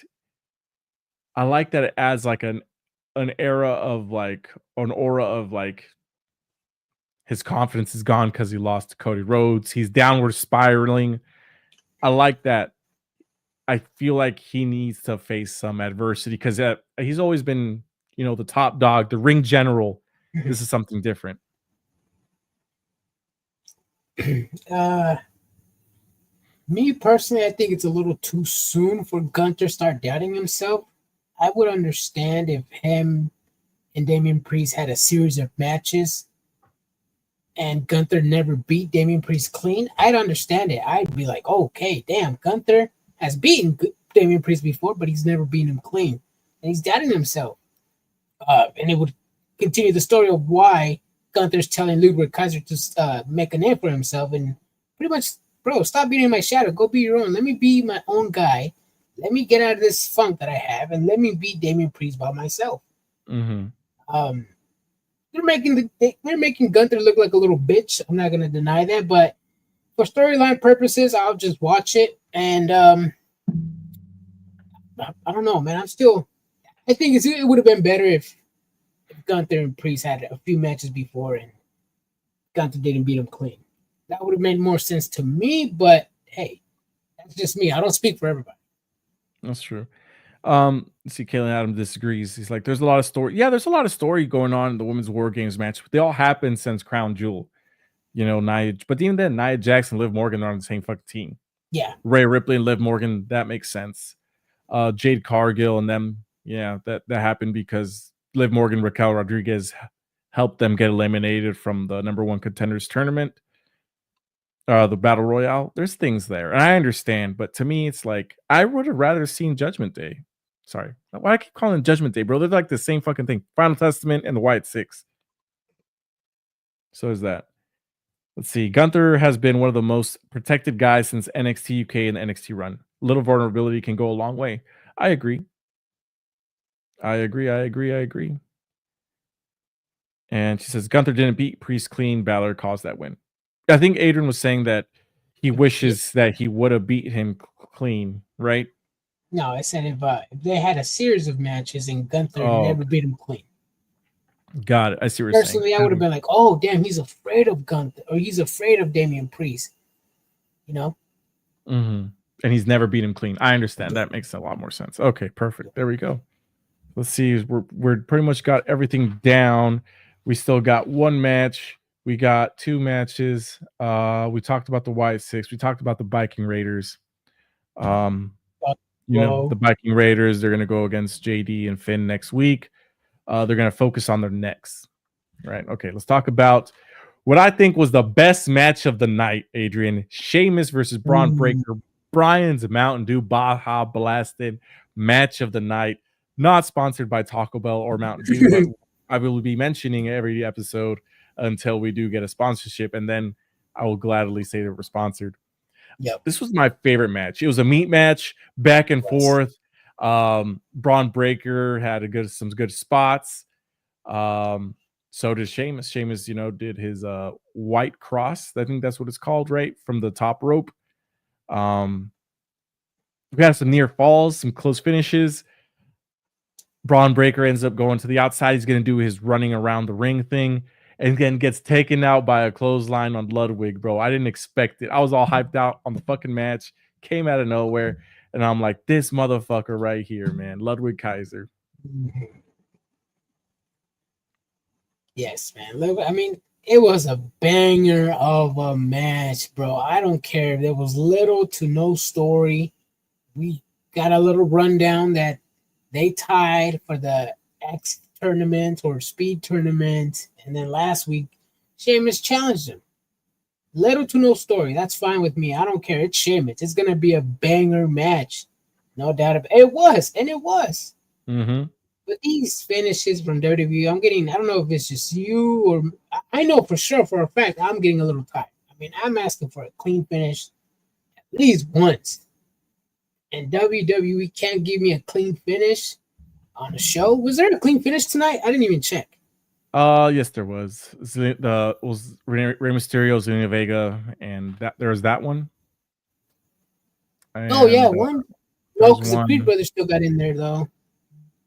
I like that it adds like an aura of like an aura of like his confidence is gone because he lost to Cody Rhodes. He's downward spiraling. I like that. I feel like he needs to face some adversity because he's always been the top dog, the ring general. This is something different. Me personally, I think it's a little too soon for Gunther to start doubting himself. I would understand if him and Damian Priest had a series of matches and Gunther never beat Damian Priest clean. I'd understand it. I'd be like, oh, okay, damn, Gunther has beaten Damian Priest before, but he's never beaten him clean. And he's doubting himself. And it would continue the story of why Gunther's telling Ludwig Kaiser to make a name for himself. And pretty much, bro, stop beating my shadow. Go be your own. Let me be my own guy. Let me get out of this funk that I have, and let me beat Damian Priest by myself. Mm-hmm. They're making Gunther look like a little bitch. I'm not gonna deny that, but for storyline purposes, I'll just watch it. And I don't know, man. I think it would have been better if Gunther and Priest had a few matches before and Gunther didn't beat him clean. That would have made more sense to me. But hey, that's just me. I don't speak for everybody. That's true. Let's see, Kaylin Adams disagrees. He's like, there's a lot of story. Yeah, there's a lot of story going on in the women's War Games match. They all happened since Crown Jewel. But even then, Nia Jax and Liv Morgan are on the same fucking team. Yeah. Rhea Ripley and Liv Morgan, that makes sense. Jade Cargill and them, yeah, that happened because Liv Morgan, Raquel Rodriguez helped them get eliminated from the number 1 contenders tournament. The Battle Royale, there's things there, and I understand, but to me, it's like I would have rather seen Judgment Day. Sorry, why do I keep calling it Judgment Day, bro? They're like the same fucking thing. Final Testament and the White Six. So is that. Let's see. Gunther has been one of the most protected guys since NXT UK and the NXT run. Little vulnerability can go a long way. I agree. And she says Gunther didn't beat Priest clean. Balor caused that win. I think Adrian was saying that he wishes that he would have beat him clean, right? No, I said if they had a series of matches and Gunther never beat him clean. Got it. I see what you're saying. Personally, I would have been like, oh, damn, he's afraid of Gunther, or he's afraid of Damian Priest. Mm-hmm. And he's never beat him clean. I understand. That makes a lot more sense. Okay, perfect. There we go. Let's see. We're pretty much got everything down. We still got one match. We got 2 matches. We talked about the White Six. We talked about the Viking Raiders. The Viking Raiders, they're going to go against JD and Finn next week. They're going to focus on their necks. Right. Okay, let's talk about what I think was the best match of the night, Adrian. Sheamus versus Bron Breakker. Brian's Mountain Dew Baja Blasted match of the night. Not sponsored by Taco Bell or Mountain Dew, but I will be mentioning every episode until we do get a sponsorship, and then I will gladly say that we're sponsored. Yep. This was my favorite match. It was a meat match, back and forth. Bron Breakker had some good spots. So did Sheamus. Sheamus, did his white cross. I think that's what it's called, right? From the top rope. We had some near falls, some close finishes. Bron Breakker ends up going to the outside. He's going to do his running around the ring thing, and then gets taken out by a clothesline on Ludwig, bro. I didn't expect it. I was all hyped out on the fucking match. Came out of nowhere, and I'm like, this motherfucker right here, man. Ludwig Kaiser. Yes, man. I mean, it was a banger of a match, bro. I don't care if there was little to no story. We got a little rundown that they tied for the X tournament or speed tournament, and then last week Sheamus challenged him. Little to no story. That's fine with me. I don't care. It's Sheamus. It's gonna be a banger match, no doubt about it. It was. Mm-hmm. But these finishes from WWE, I don't know if it's just you or I know for sure for a fact I'm getting a little tired. I mean, I'm asking for a clean finish at least once. And WWE can't give me a clean finish on a show. Was there a clean finish tonight? I didn't even check. Yes, there was. It was Rey Mysterio, Zelina Vega, and there was that one. And, one. No, because the Creed brothers still got in there though.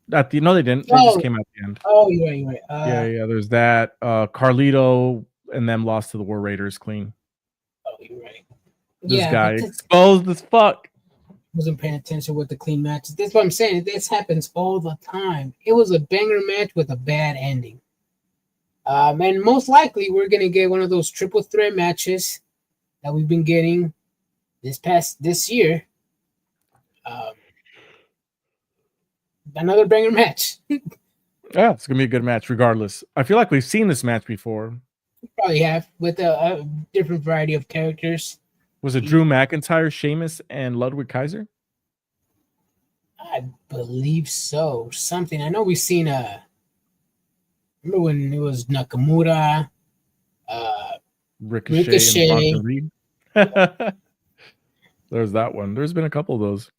No, they didn't. They just came out at the end. Oh, you're right. Yeah. There's that. Carlito and them lost to the War Raiders clean. Oh, you're right. This guy exposed as fuck. wasn't paying attention with the clean matches. That's what I'm saying. This happens all the time. It was a banger match with a bad ending. And most likely we're gonna get one of those triple threat matches that we've been getting this year. Another banger match. Yeah, it's gonna be a good match regardless. I feel like we've seen this match before. We probably have with a different variety of characters. Was it Drew McIntyre, Sheamus, and Ludwig Kaiser? I believe so. Something. I know we've seen remember when it was Nakamura, Ricochet. And Bronson Reed. There's that one. There's been a couple of those.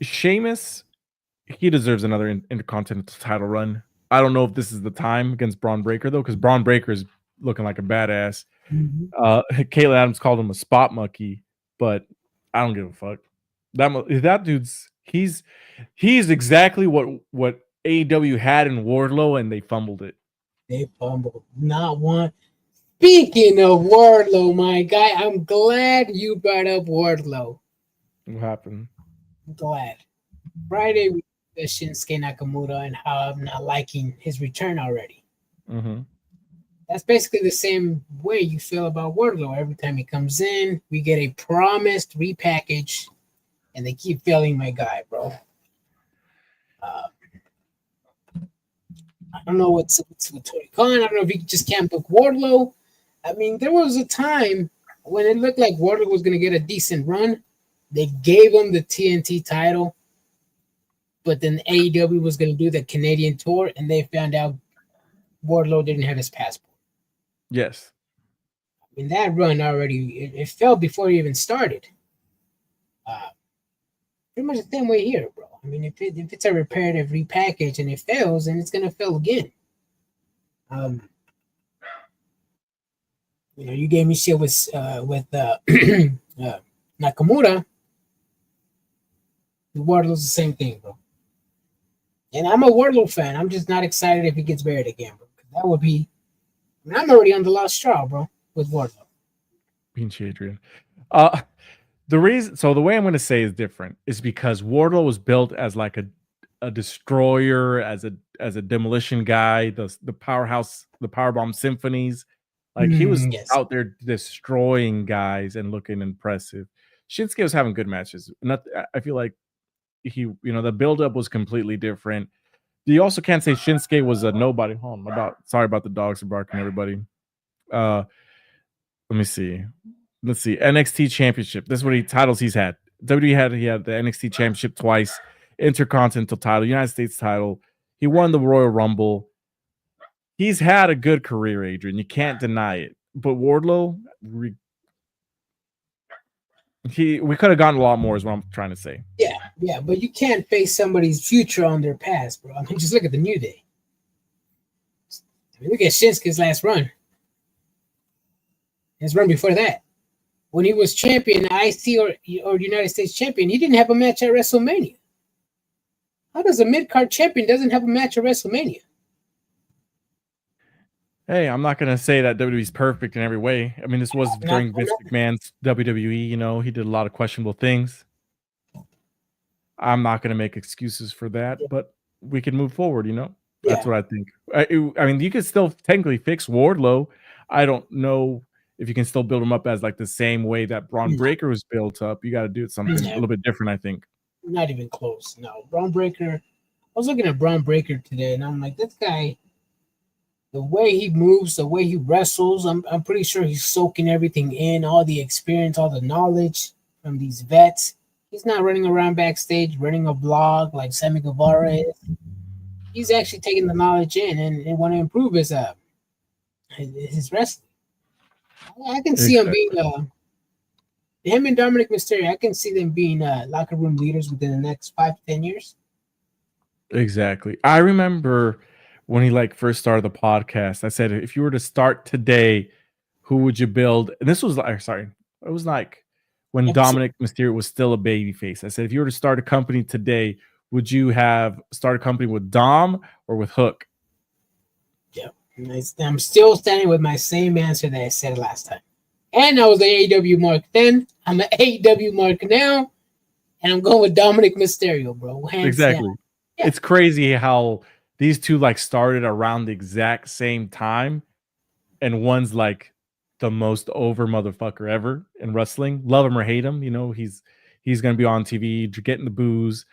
Sheamus, he deserves another Intercontinental title run. I don't know if this is the time against Braun Breaker though, because Braun Breaker is looking like a badass. Kayla Adams called him a spot monkey, but I don't give a fuck. That dude's he's exactly what AEW had in Wardlow, and they fumbled it. They fumbled not one. Speaking of Wardlow, my guy, I'm glad you brought up Wardlow. What happened? I'm glad. Friday we discussed Shinsuke Nakamura and how I'm not liking his return already. Mm-hmm. That's basically the same way you feel about Wardlow. Every time he comes in, we get a promised repackage, and they keep failing my guy, bro. I don't know what's with Tony Khan. I don't know if he just can't book Wardlow. I mean, there was a time when it looked like Wardlow was going to get a decent run. They gave him the TNT title, but then AEW was going to do the Canadian tour, and they found out Wardlow didn't have his passport. Yes. I mean, that run already, it fell before it even started. Pretty much the same way here, bro. I mean, if it's a reparative repackage and it fails, then it's going to fail again. You gave me shit with Nakamura. Wardlow's the same thing, bro. And I'm a Wardlow fan. I'm just not excited if he gets buried again, bro. That would be. I mean, I'm already on the last straw, bro, with Wardlow. Pinch Adrian. The way I'm going to say is different is because Wardlow was built as like a destroyer, as a demolition guy, the powerhouse, the powerbomb symphonies. Like he was out there destroying guys and looking impressive. Shinsuke was having good matches. I feel like the buildup was completely different. You also can't say Shinsuke was a nobody. Hold on, sorry about the dogs are barking, everybody. Let me see. Let's see. NXT Championship. This is what titles he's had. WWE he had the NXT Championship twice, Intercontinental title, United States title. He won the Royal Rumble. He's had a good career, Adrian. You can't deny it. But Wardlow, we could have gotten a lot more, is what I'm trying to say. Yeah, but you can't base somebody's future on their past, bro. I mean, just look at the New Day. I mean, look at Shinsuke's last run. His run before that. When he was champion, IC or United States champion, he didn't have a match at WrestleMania. How does a mid-card champion doesn't have a match at WrestleMania? Hey, I'm not going to say that WWE's perfect in every way. I mean, this was during Vince McMahon's WWE. He did a lot of questionable things. I'm not going to make excuses for that, but we can move forward, That's what I think. I mean, you could still technically fix Wardlow. I don't know if you can still build him up as like the same way that Braun Breaker was built up. You got to do something a little bit different, I think. Not even close. No, Braun Breaker. I was looking at Braun Breaker today, and I'm like, this guy, the way he moves, the way he wrestles, I'm pretty sure he's soaking everything in, all the experience, all the knowledge from these vets. He's not running around backstage, running a blog like Sammy Guevara is. He's actually taking the knowledge in and want to improve his wrestling. I can see him being him and Dominic Mysterio. I can see them being locker room leaders within the next 5 to 10 years. Exactly. I remember when he first started the podcast. I said, if you were to start today, who would you build? And this was it was like when Dominic Mysterio was still a babyface. I said, if you were to start a company today, would you start a company with Dom or with Hook? Yeah. I'm still standing with my same answer that I said last time. And I was the AEW mark then. I'm an AEW mark now. And I'm going with Dominic Mysterio, bro. Hands down. Yeah. It's crazy how these two like started around the exact same time. And one's like the most over motherfucker ever in wrestling. Love him or hate him. You know, he's going to be on TV, getting the booze.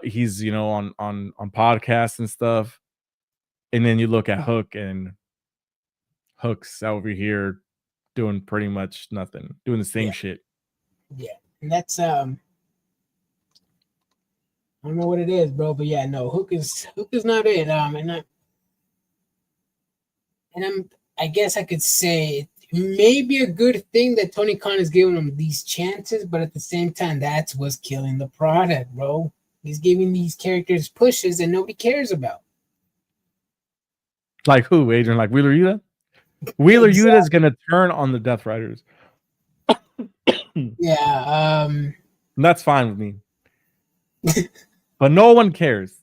He's, you know, on podcasts and stuff. And then you look at Hook, and Hook's over here doing pretty much nothing, doing the same shit. Yeah. And that's I don't know what it is, bro, but yeah, no, Hook is not it. I guess I could say it may be a good thing that Tony Khan is giving him these chances, but at the same time, that's what's killing the product, bro. He's giving these characters pushes that nobody cares about. Like who, Adrian? Like Wheeler Yuta? Wheeler Yuta is gonna turn on the Death Riders. Yeah, and that's fine with me. But no one cares.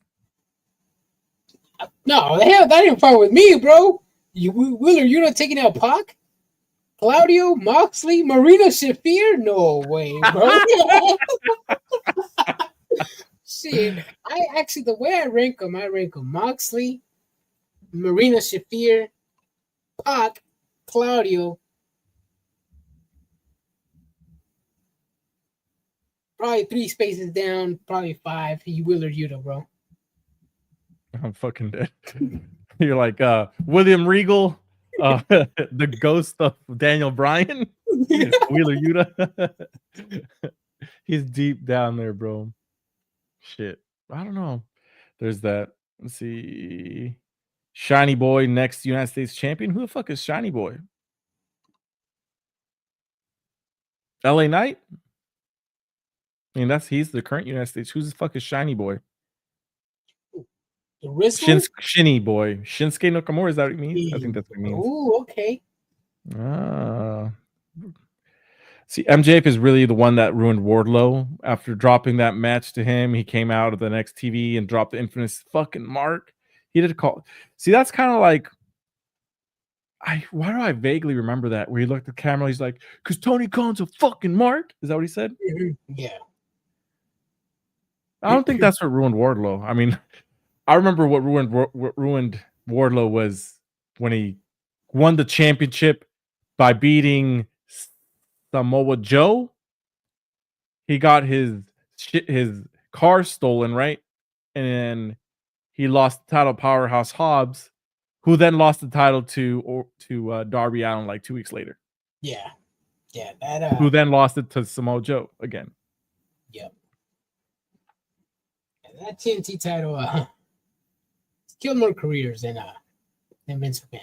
No, the hell, that ain't fine with me, bro. Wheeler Yuta taking out Pac? Claudio, Moxley, Marina Shafir? No way, bro. Shit, the way I rank them Moxley, Marina Shafir, Pac, Claudio. Probably 3 spaces down, probably 5. Wheeler Yuta, bro. I'm fucking dead. You're like William Regal, the ghost of Daniel Bryan, Wheeler Yuta. He's deep down there, bro. Shit. I don't know. There's that. Let's see. Shiny Boy, next United States champion. Who the fuck is Shiny Boy? LA Knight? I mean, he's the current United States. Who's the fuck is Shiny Boy? The wrestler? Shinny Boy. Shinsuke Nakamura, is that what it means? I think that's what it means. Oh, okay. See, MJF is really the one that ruined Wardlow. After dropping that match to him, he came out of the next TV and dropped the infamous fucking mark. He did a call. See, that's kind of like, why do I vaguely remember that? Where he looked at the camera, he's like, because Tony Khan's a fucking mark. Is that what he said? Yeah. I don't think that's what ruined Wardlow. I mean, I remember what ruined Wardlow was when he won the championship by beating Samoa Joe. He got his car stolen, right? And he lost the title to Powerhouse Hobbs, who then lost the title to Darby Allin like 2 weeks later. Yeah. Who then lost it to Samoa Joe again. Yep. That TNT title killed more careers than Vince McMahon.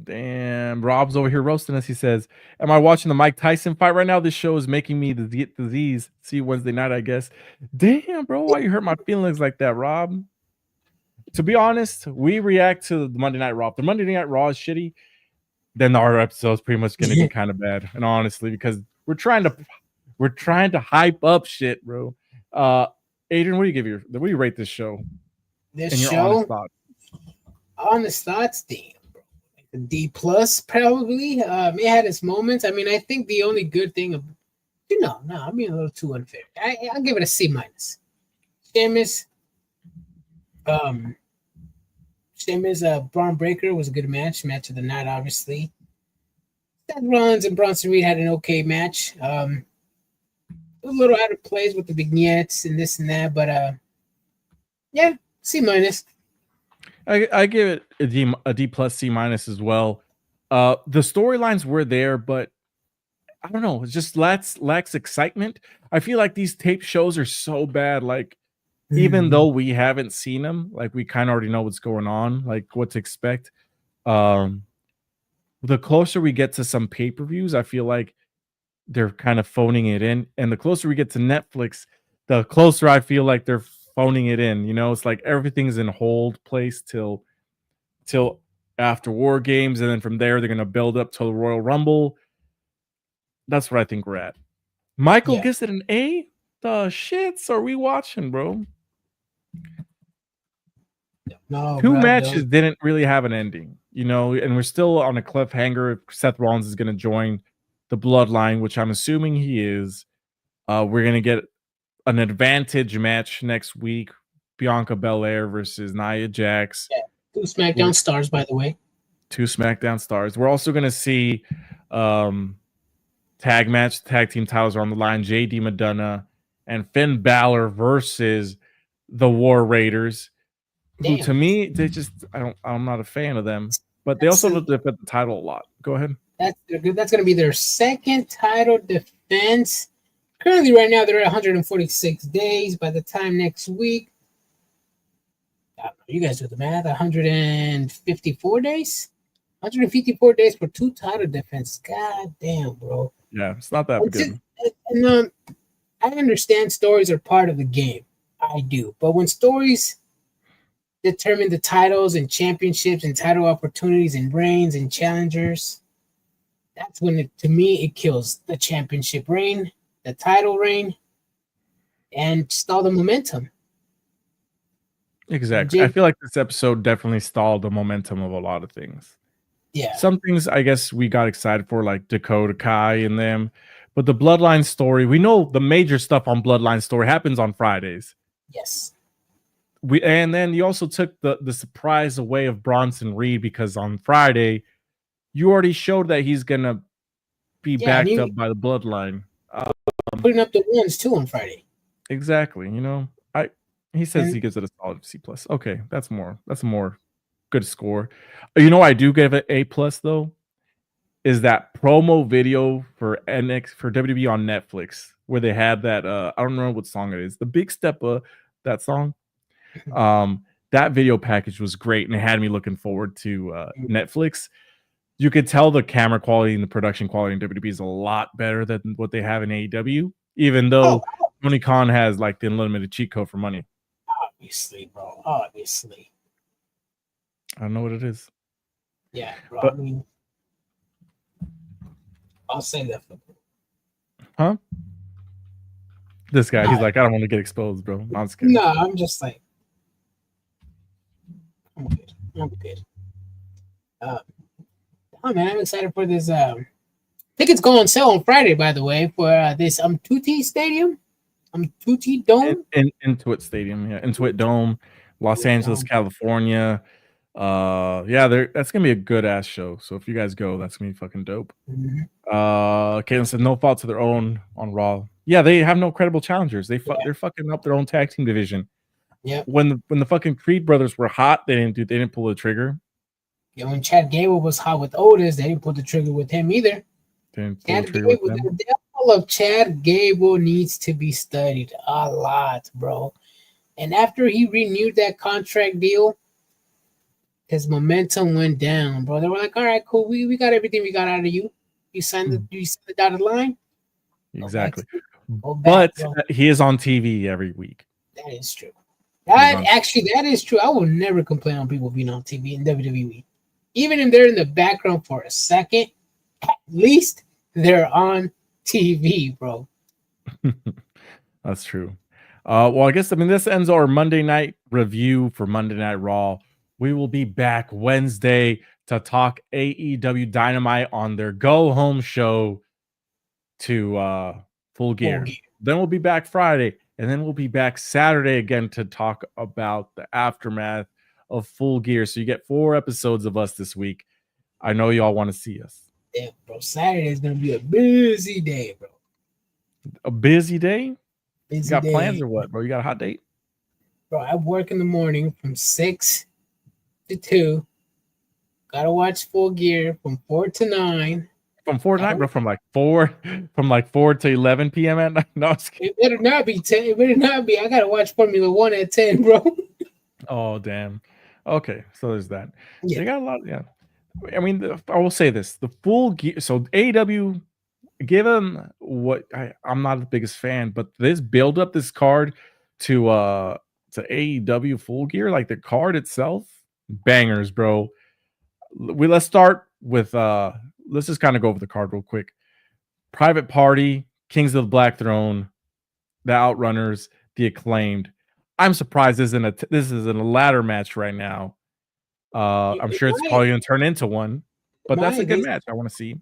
Damn, Rob's over here roasting us. He says, "Am I watching the Mike Tyson fight right now? This show is making me the disease. See you Wednesday night, I guess." Damn, bro, why you hurt my feelings like that, Rob? To be honest, we react to the Monday Night Raw. If the Monday Night Raw is shitty, then our episode is pretty much going to be kind of bad. And honestly, because we're trying to hype up shit, bro. Adrian, what do you rate this show? This show, honest thoughts, damn, bro. Like a D plus probably. It had its moments. I mean, I think the only good thing of I'm being a little too unfair. I'll give it a C minus. Sheamus, Bron Breakker was a good match of the night, obviously. Seth Rollins and Bronson Reed had an okay match. A little out of place with the vignettes and this and that, but yeah, C minus. I give it a D plus C minus as well. The storylines were there, but I don't know, it just lacks excitement. I feel like these tape shows are so bad. Like, even though we haven't seen them, like we kind of already know what's going on, like what to expect. The closer we get to some pay-per-views, I feel like they're kind of phoning it in. And the closer we get to Netflix, the closer I feel like they're phoning it in. You know, it's like everything's in hold place till after WarGames, and then from there they're gonna build up to the Royal Rumble. That's what I think we're at. Michael gives it an A. The shits are we watching, bro? No, Two matches didn't really have an ending. you know, and we're still on a cliffhanger if Seth Rollins is going to join the Bloodline, which I'm assuming he is. We're going to get an advantage match next week. Bianca Belair versus Nia Jax. Yeah, 2 SmackDown stars, by the way. 2 SmackDown stars. We're also going to see tag match. Tag team titles are on the line. JD McDonough and Finn Balor versus the War Raiders. Who to me, they just I'm not a fan of them. But they also defend the title a lot. Go ahead. That's going to be their second title defense. Currently, right now, they're at 146 days. By the time next week, I don't know, you guys do the math, 154 days? 154 days for 2 title defenses. God damn, bro. Yeah, it's not that good. And, I understand stories are part of the game. I do. But when stories determine the titles and championships and title opportunities and reigns and challengers, that's when, to me, it kills the championship reign, the title reign, and stall the momentum. Exactly. I feel like this episode definitely stalled the momentum of a lot of things. Yeah. Some things I guess we got excited for, like Dakota Kai and them. But the Bloodline story, we know the major stuff on Bloodline story happens on Fridays. Yes. And then you also took the surprise away of Bronson Reed, because on Friday, you already showed that he's going to be backed up by the Bloodline. Putting up the wins too on Friday. Exactly. You know, he says he gives it a solid C+. Okay, that's a more good score. You know, I do give it A+ though, is that promo video for WWE on Netflix where they had that I don't know what song it is, the Big Step that song. That video package was great and it had me looking forward to Netflix. You could tell the camera quality and the production quality in WWE is a lot better than what they have in AEW, even though Tony Khan has like the unlimited cheat code for money. Obviously, bro. Obviously. I don't know what it is. Yeah, bro. But, I mean, I'll say that for you. Huh? This guy, he's like, I don't want to get exposed, bro. I'm scared. No, I'm just like, I'm good. Oh man, I'm excited for this. Tickets go on sale on Friday, by the way, for this Tutti Stadium. Tutti Dome? Intuit Stadium, yeah. Intuit Dome, Los Angeles, California. That's gonna be a good ass show. So if you guys go, that's gonna be fucking dope. Caitlin said no fault to their own on Raw. Yeah, they have no credible challengers. They're fucking up their own tag team division. Yeah. When the fucking Creed brothers were hot, they didn't pull the trigger. Yeah, when Chad Gable was hot with Otis, they didn't pull the trigger with him either. The devil of Chad Gable needs to be studied a lot, bro. And after he renewed that contract deal, his momentum went down, bro. They were like, all right, cool. We got everything we got out of you. You signed the dotted line. Exactly. But he is on TV every week. That is true. That is true. I will never complain on people being on TV in WWE. Even if they're in the background for a second, at least they're on TV, bro. That's true. Well, I guess this ends our Monday night review for Monday Night Raw. We will be back Wednesday to talk AEW Dynamite on their go home show to Full Gear. Then we'll be back Friday, and then we'll be back Saturday again to talk about the aftermath of Full Gear. So you get 4 episodes of us this week. I know y'all want to see us. Yeah, bro. Saturday is gonna be a busy day, bro. A busy day? You got plans or what, bro? You got a hot date? Bro, I work in the morning from 6 to 2. Gotta watch Full Gear from 4 to 9. From 4 to 9, bro. From 4 to 11 p.m. at night. No, it better not be 10. It better not be. I gotta watch Formula 1 at 10, bro. Oh damn. Okay, so there's that. Yeah. They got a lot. Yeah. I will say this: the Full Gear. So AEW, give them what I'm not the biggest fan, but this build up this card to AEW Full Gear, like the card itself, bangers, bro. Let's start with let's just kind of go over the card real quick. Private Party, Kings of the Black Throne, the Outrunners, the Acclaimed. I'm surprised this isn't a ladder match right now. I'm sure it's probably going to turn into one, but that's a good match. I want to see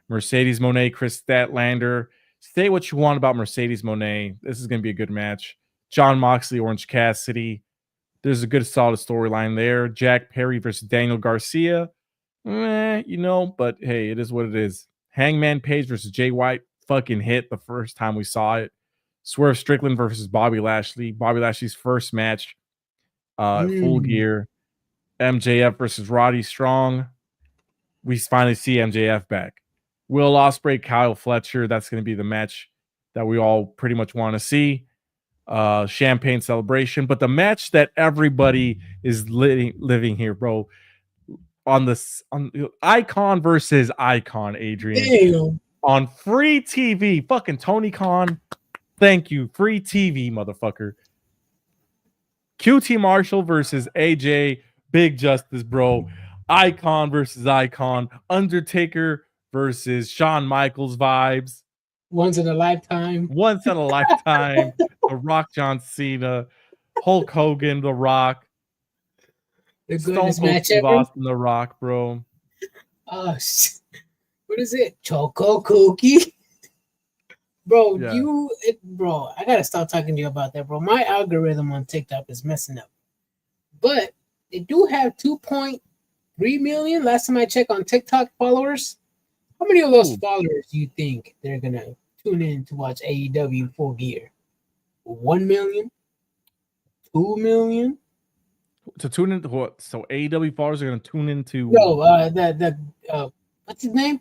Mercedes Moné, Chris Statlander. Say what you want about Mercedes Moné. This is going to be a good match. John Moxley, Orange Cassidy. There's a good solid storyline there. Jack Perry versus Daniel Garcia. But hey, it is what it is. Hangman Page versus Jay White fucking hit the first time we saw it. Swerve Strickland versus Bobby Lashley. Bobby Lashley's first match. Full Gear. MJF versus Roddy Strong. We finally see MJF back. Will Ospreay, Kyle Fletcher. That's going to be the match that we all pretty much want to see. Champagne celebration. But the match that everybody is living here, bro, on Icon versus Icon, Adrian. Damn. On free TV. Fucking Tony Khan. Thank you. Free TV, motherfucker. QT Marshall versus AJ. Big Justice, bro. Icon versus Icon. Undertaker versus Shawn Michaels vibes. Once in a lifetime. The Rock, John Cena. Hulk Hogan, The Rock. The Stone goodness Cold match Steve ever. Austin, The Rock, bro. What is it? Choco Cookie? Bro, Yeah. I gotta stop talking to you about that, bro. My algorithm on TikTok is messing up. But they do have 2.3 million last time I checked on TikTok followers. How many of those followers do you think they're gonna tune in to watch AEW Full Gear? 1 million? 2 million? To tune into what? So AEW followers are going to tune into. No, what's his name?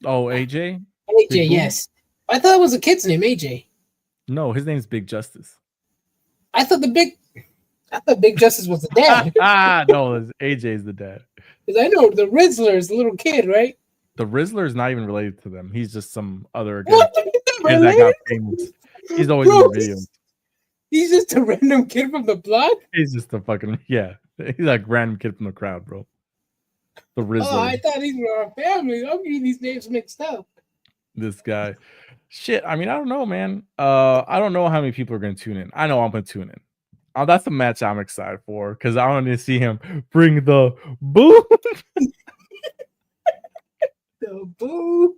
Oh, AJ. AJ, yes. I thought it was a kid's name, AJ. No, his name's Big Justice. I thought Big Justice was the dad. No, AJ's the dad. Because I know the Rizzler is the little kid, right? The Rizzler is not even related to them. He's just some other kid What? that got famous. He's always in the videos. He's just a random kid from the block? He's just a fucking, yeah. He's like random kid from the crowd, bro. The Rizzler. Oh, I thought these were our family. I'm getting these names mixed up. This guy. Shit, I mean, I don't know, man. I don't know how many people are going to tune in. I know I'm going to tune in. That's the match I'm excited for because I want to see him bring the boo. The boo.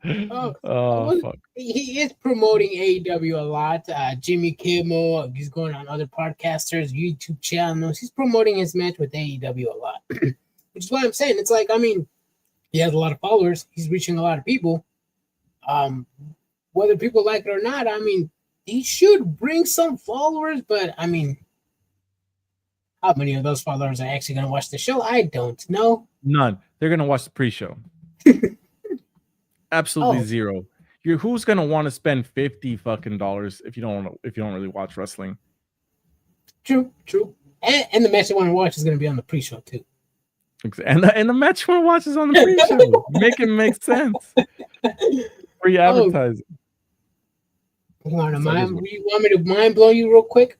Fuck. He is promoting AEW a lot. Jimmy Kimmel, he's going on other podcasters, YouTube channels. He's promoting his match with AEW a lot, which is why I'm saying it's like, I mean, he has a lot of followers. He's reaching a lot of people. Whether people like it or not, I mean, he should bring some followers, but I mean, how many of those followers are actually going to watch the show? I don't know. None. They're going to watch the pre-show. Absolutely zero. Who's gonna want to spend $50 fucking if you don't really watch wrestling? True. And the match you want to watch is gonna be on the pre-show too. And the match you want to watch is on the pre-show. Make it make sense. Free advertising. You want me to mind blow you real quick?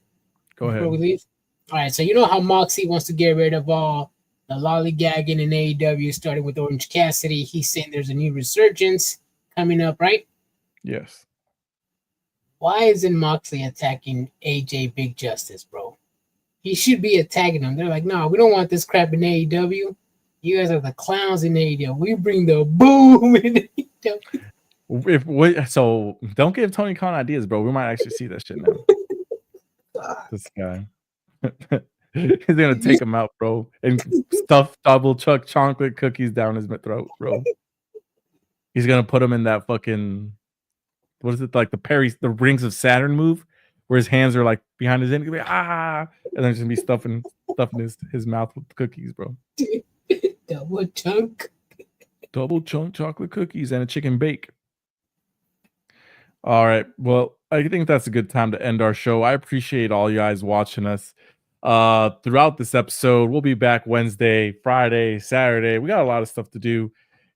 Go ahead. Before we leave? All right, so you know how Moxie wants to get rid of all the lollygagging in AEW, starting with Orange Cassidy. He's saying there's a new resurgence coming up, right? Yes. Why isn't Moxley attacking AJ Big Justice, bro? He should be attacking them. They're like, no, we don't want this crap in AEW. You guys are the clowns in AEW. We bring the boom in AEW. So don't give Tony Khan ideas, bro. We might actually see that shit now. This guy. He's gonna take him out, bro, and stuff double chuck chocolate cookies down his throat, bro. He's gonna put him in that fucking, what is it, like the Rings of Saturn move, where his hands are like behind his head, and then there's gonna be stuffing his mouth with cookies, bro. Double chunk chocolate cookies and a chicken bake. All right, well, I think that's a good time to end our show. I appreciate all you guys watching us throughout this episode. We'll be back Wednesday, Friday, Saturday. We got a lot of stuff to do.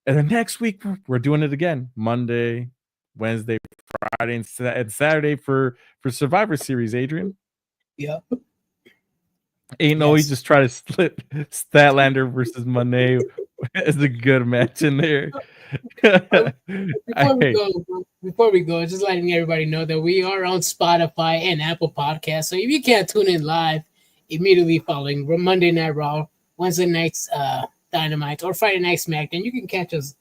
And then next week, we're doing it again. Monday, Wednesday, Friday, and Saturday for Survivor Series, Adrian. Yeah. He just tried to split Statlander versus Monet as a good match in there. Before we go, just letting everybody know that we are on Spotify and Apple Podcasts. So if you can't tune in live, immediately following Monday Night Raw, Wednesday night's Dynamite, or Friday Night SmackDown. You can catch us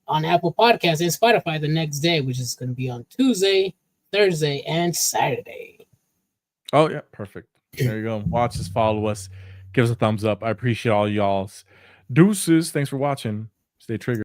on Apple Podcasts and Spotify the next day, which is going to be on Tuesday, Thursday, and Saturday. Oh, yeah. Perfect. There you go. Watch us, follow us, give us a thumbs up. I appreciate all y'all's deuces. Thanks for watching. Stay triggered.